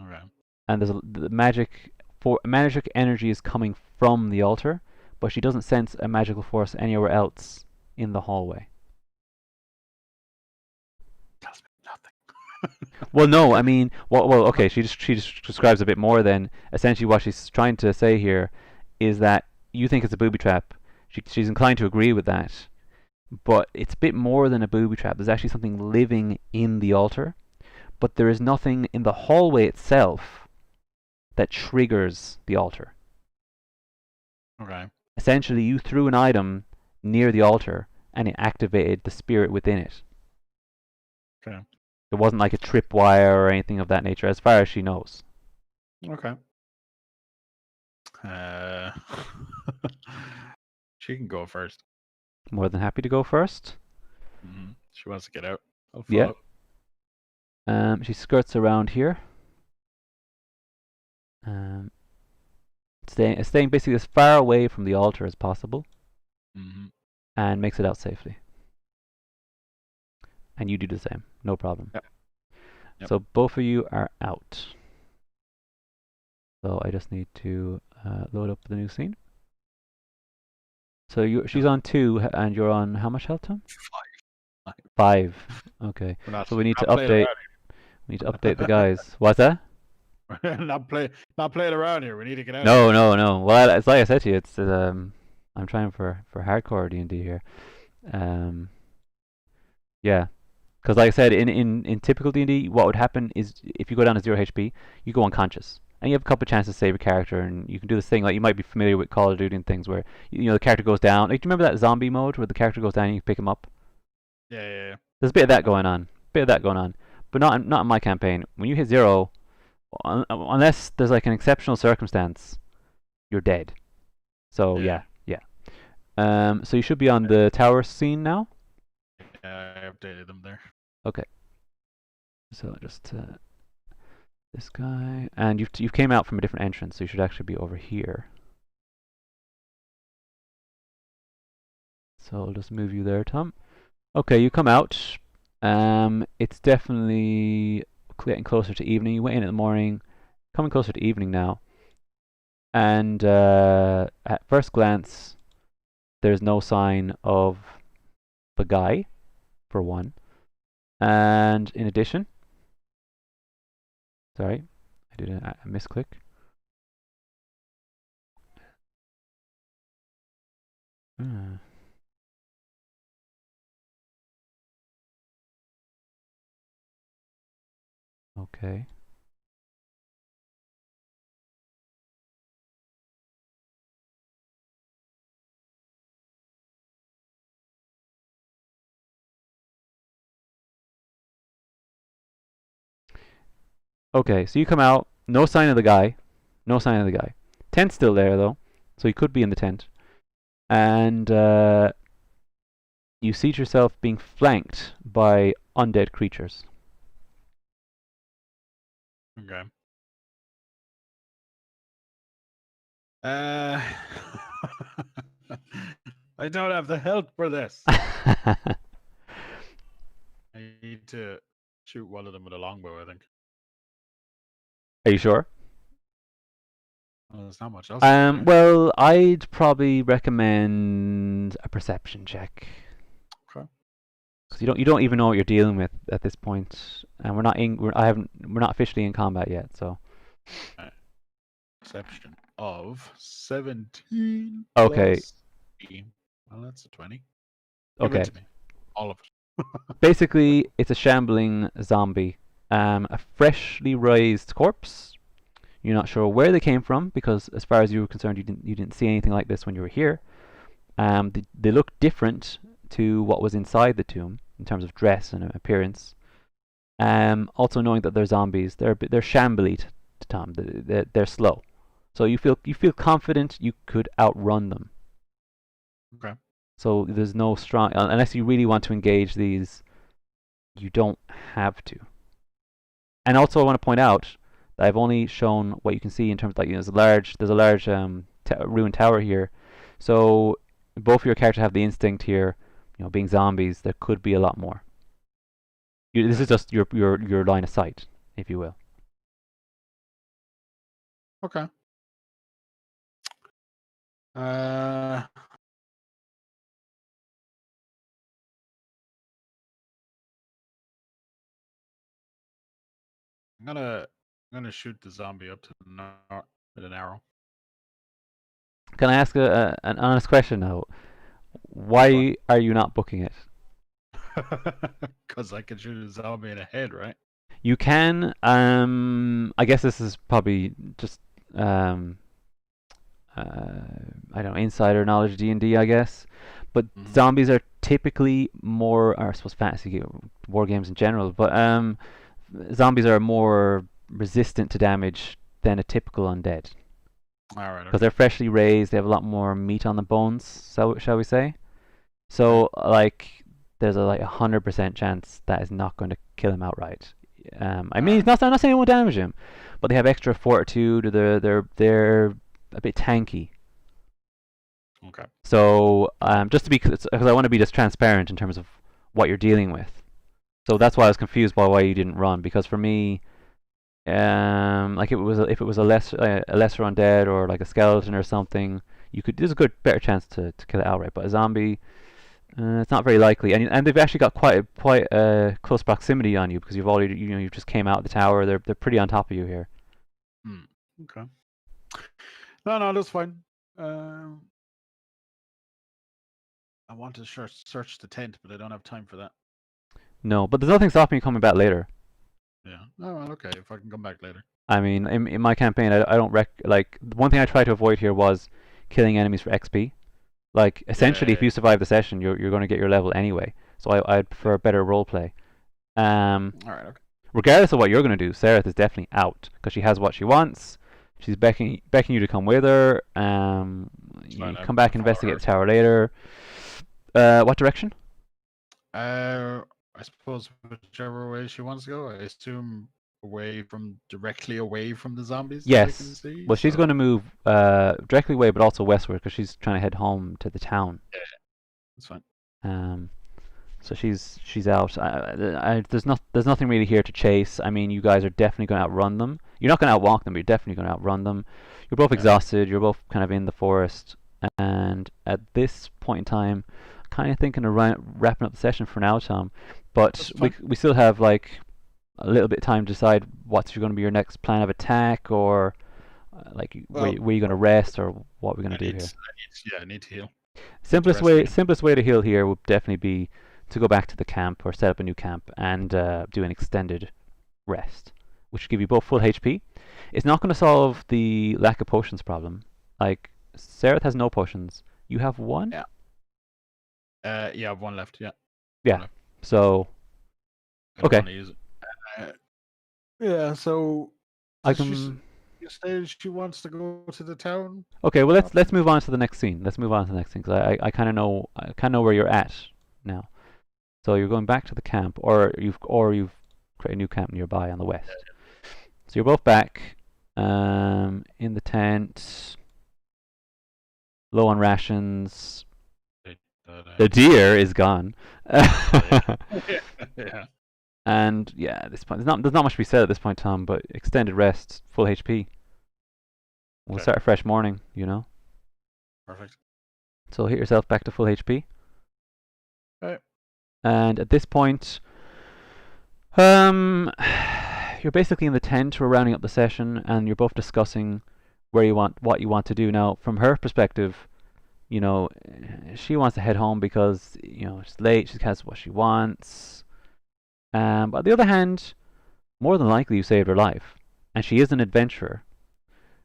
Okay. And the magic energy is coming from the altar, but she doesn't sense a magical force anywhere else in the hallway. Tells me nothing. Well, no, I mean, well, okay. She just describes a bit more. Then essentially, what she's trying to say here is that you think it's a booby trap. She's inclined to agree with that, but it's a bit more than a booby trap. There's actually something living in the altar, but there is nothing in the hallway itself that triggers the altar. Okay. Essentially, you threw an item near the altar, and it activated the spirit within it. Okay. It wasn't like a tripwire or anything of that nature, as far as she knows. Okay. She can go first. More than happy to go first. Mm-hmm. She wants to get out. I'll Yeah. follow. She skirts around here. Staying basically as far away from the altar as possible. Mm-hmm. And makes it out safely. And you do the same. No problem. Yep. So both of you are out. So I just need to load up the new scene. So she's on 2, and you're on how much health, Tom? 5. Okay. So we need to update. We need to update the guys. What's that? not playing around here. We need to get out. No. Well, it's like I said to you. It's I'm trying for hardcore D&D here. Yeah. Because like I said, in typical D&D, what would happen is if you go down to 0 HP, you go unconscious. And you have a couple of chances to save a character, and you can do this thing, like you might be familiar with Call of Duty and things where, the character goes down. Like, do you remember that zombie mode where the character goes down and you can pick him up? Yeah. There's a bit of that going on. But not in my campaign. When you hit 0, unless there's like an exceptional circumstance, you're dead. So, yeah. So you should be on the tower scene now. Yeah, I updated them there. Okay. So just this guy, and you came out from a different entrance, so you should actually be over here. So I'll just move you there, Tom. Okay, you come out. It's definitely getting closer to evening. You went in the morning, coming closer to evening now. And at first glance, there's no sign of the guy, for one. And in addition, sorry, I did a misclick. Okay. Okay, so you come out, no sign of the guy. No sign of the guy. Tent's still there though, so he could be in the tent. And you see yourself being flanked by undead creatures. Okay. Uh, I don't have the health for this. I need to shoot one of them with a longbow, I think. Are you sure? Well, there's not much else. to do here. Well, I'd probably recommend a perception check. Okay. Because you don't even know what you're dealing with at this point, and we're not officially in combat yet, so. Perception of 17. Okay. Plus 3. Well, that's a 20. Give Okay. it to me. All of it. Basically, it's a shambling zombie. A freshly raised corpse. You're not sure where they came from because, as far as you were concerned, you didn't see anything like this when you were here. They look different to what was inside the tomb in terms of dress and appearance. Also knowing that they're zombies, they're shambly, Tom. They're slow, so you feel confident you could outrun them. Okay. So there's no strong unless you really want to engage these. You don't have to. And also, I want to point out that I've only shown what you can see in terms of like there's a large ruined tower here. So both of your characters have the instinct here. Being zombies, there could be a lot more. This is just your line of sight, if you will. Okay. I'm gonna shoot the zombie up to the north with an arrow. Can I ask an honest question now? Why are you not booking it? Because I can shoot a zombie in the head, right? You can. I guess this is probably just I don't know, insider knowledge D&D, I guess. But zombies are typically more, or I suppose fantasy war games in general. But zombies are more resistant to damage than a typical undead. All right. Because they're freshly raised, they have a lot more meat on the bones, so shall we say? So like, there's a 100% chance that is not going to kill him outright. I mean, I'm not saying it won't damage him, but they have extra fortitude. They're a bit tanky. Okay. So just to be, because I want to be just transparent in terms of what you're dealing with. So that's why I was confused by why you didn't run. Because for me, like if it was a lesser undead or like a skeleton or something, there's a better chance to kill it outright. But a zombie, it's not very likely. And they've actually got quite close proximity on you because you just came out of the tower. They're pretty on top of you here. Okay. No, that's fine. I want to search the tent, but I don't have time for that. No, but there's nothing stopping you coming back later. Yeah. Oh, okay. If I can come back later. I mean, in my campaign, I don't like one thing I try to avoid here was killing enemies for XP. Like essentially, if you survive the session, you're going to get your level anyway. So I'd prefer better roleplay. All right. Okay. Regardless of what you're going to do, Sereth is definitely out because she has what she wants. She's beckoning you to come with her. You come back and investigate the tower later. What direction? I suppose whichever way she wants to go. I assume directly away from the zombies. Yes. Well, she's going to move directly away, but also westward because she's trying to head home to the town. Yeah, that's fine. So she's out. There's nothing really here to chase. I mean, you guys are definitely going to outrun them. You're not going to outwalk them, but you're definitely going to outrun them. You're both exhausted. You're both kind of in the forest, and at this point in time, kind of thinking of wrapping up the session for now, Tom. But we still have like a little bit of time to decide what's going to be your next plan of attack, or where you going to rest, or what we're going to do here. I need to heal. Simplest way to heal here would definitely be to go back to the camp or set up a new camp and do an extended rest, which will give you both full HP. It's not going to solve the lack of potions problem. Like, Sereth has no potions. You have one? Yeah. I have one left, yeah. Yeah. So, okay. Yeah, so I does she can. you stated she wants to go to the town? Okay, well let's Option? move on to the next scene. Let's move on to the next scene because I kind of know where you're at now. So you're going back to the camp, or you've created a new camp nearby on the west. So you're both back, in the tent, low on rations. The deer is gone. Yeah. And yeah, at this point, there's not much to be said at this point, Tom. But extended rest, full HP. We'll Okay. start a fresh morning, you know. Perfect. So hit yourself back to full HP. Right. And at this point, um, you're basically in the tent. We're rounding up the session, and you're both discussing what you want to do. Now, from her perspective, you know, she wants to head home because it's late. She has what she wants. But on the other hand, more than likely you saved her life, and she is an adventurer.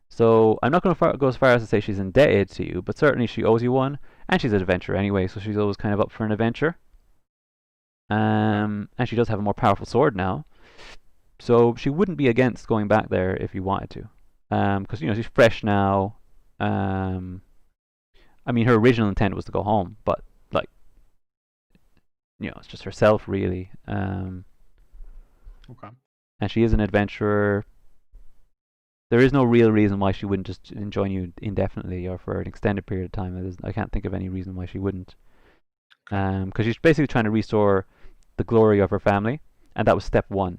So I'm not going to go as far as to say she's indebted to you, but certainly she owes you one, and she's an adventurer anyway, so she's always kind of up for an adventure. And she does have a more powerful sword now, so she wouldn't be against going back there if you wanted to, because she's fresh now. Um, I mean, her original intent was to go home, but like, it's just herself really. Okay. And she is an adventurer. There is no real reason why she wouldn't just join you indefinitely or for an extended period of time. I can't think of any reason why she wouldn't. Because she's basically trying to restore the glory of her family, and that was step one.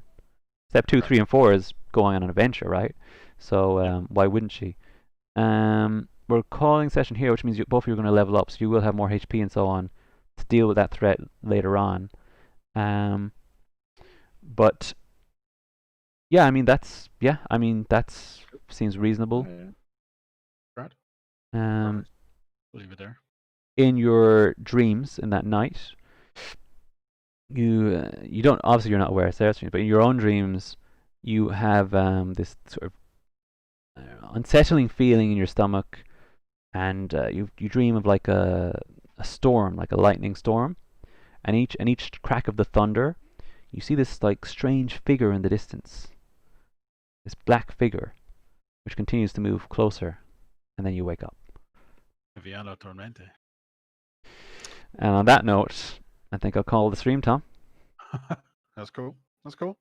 Step two, Okay. 3, and 4 is going on an adventure, right? So why wouldn't she? We're calling session here, which means both of you are going to level up, so you will have more HP and so on to deal with that threat later on. But yeah, I mean that seems reasonable. Yeah. Right. Um, We'll leave it there. in your dreams in that night, you don't, obviously you're not aware it's there, but in your own dreams, you have this sort of unsettling feeling in your stomach, and you dream of like a storm, like a lightning storm, and each crack of the thunder, you see this like strange figure in the distance, this black figure, which continues to move closer, and then you wake up. Viano Tormente. And on that note, I think I'll call the stream, Tom. That's cool. That's cool.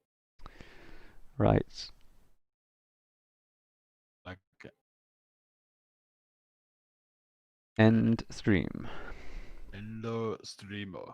Right. Like End stream. Endo Streamo.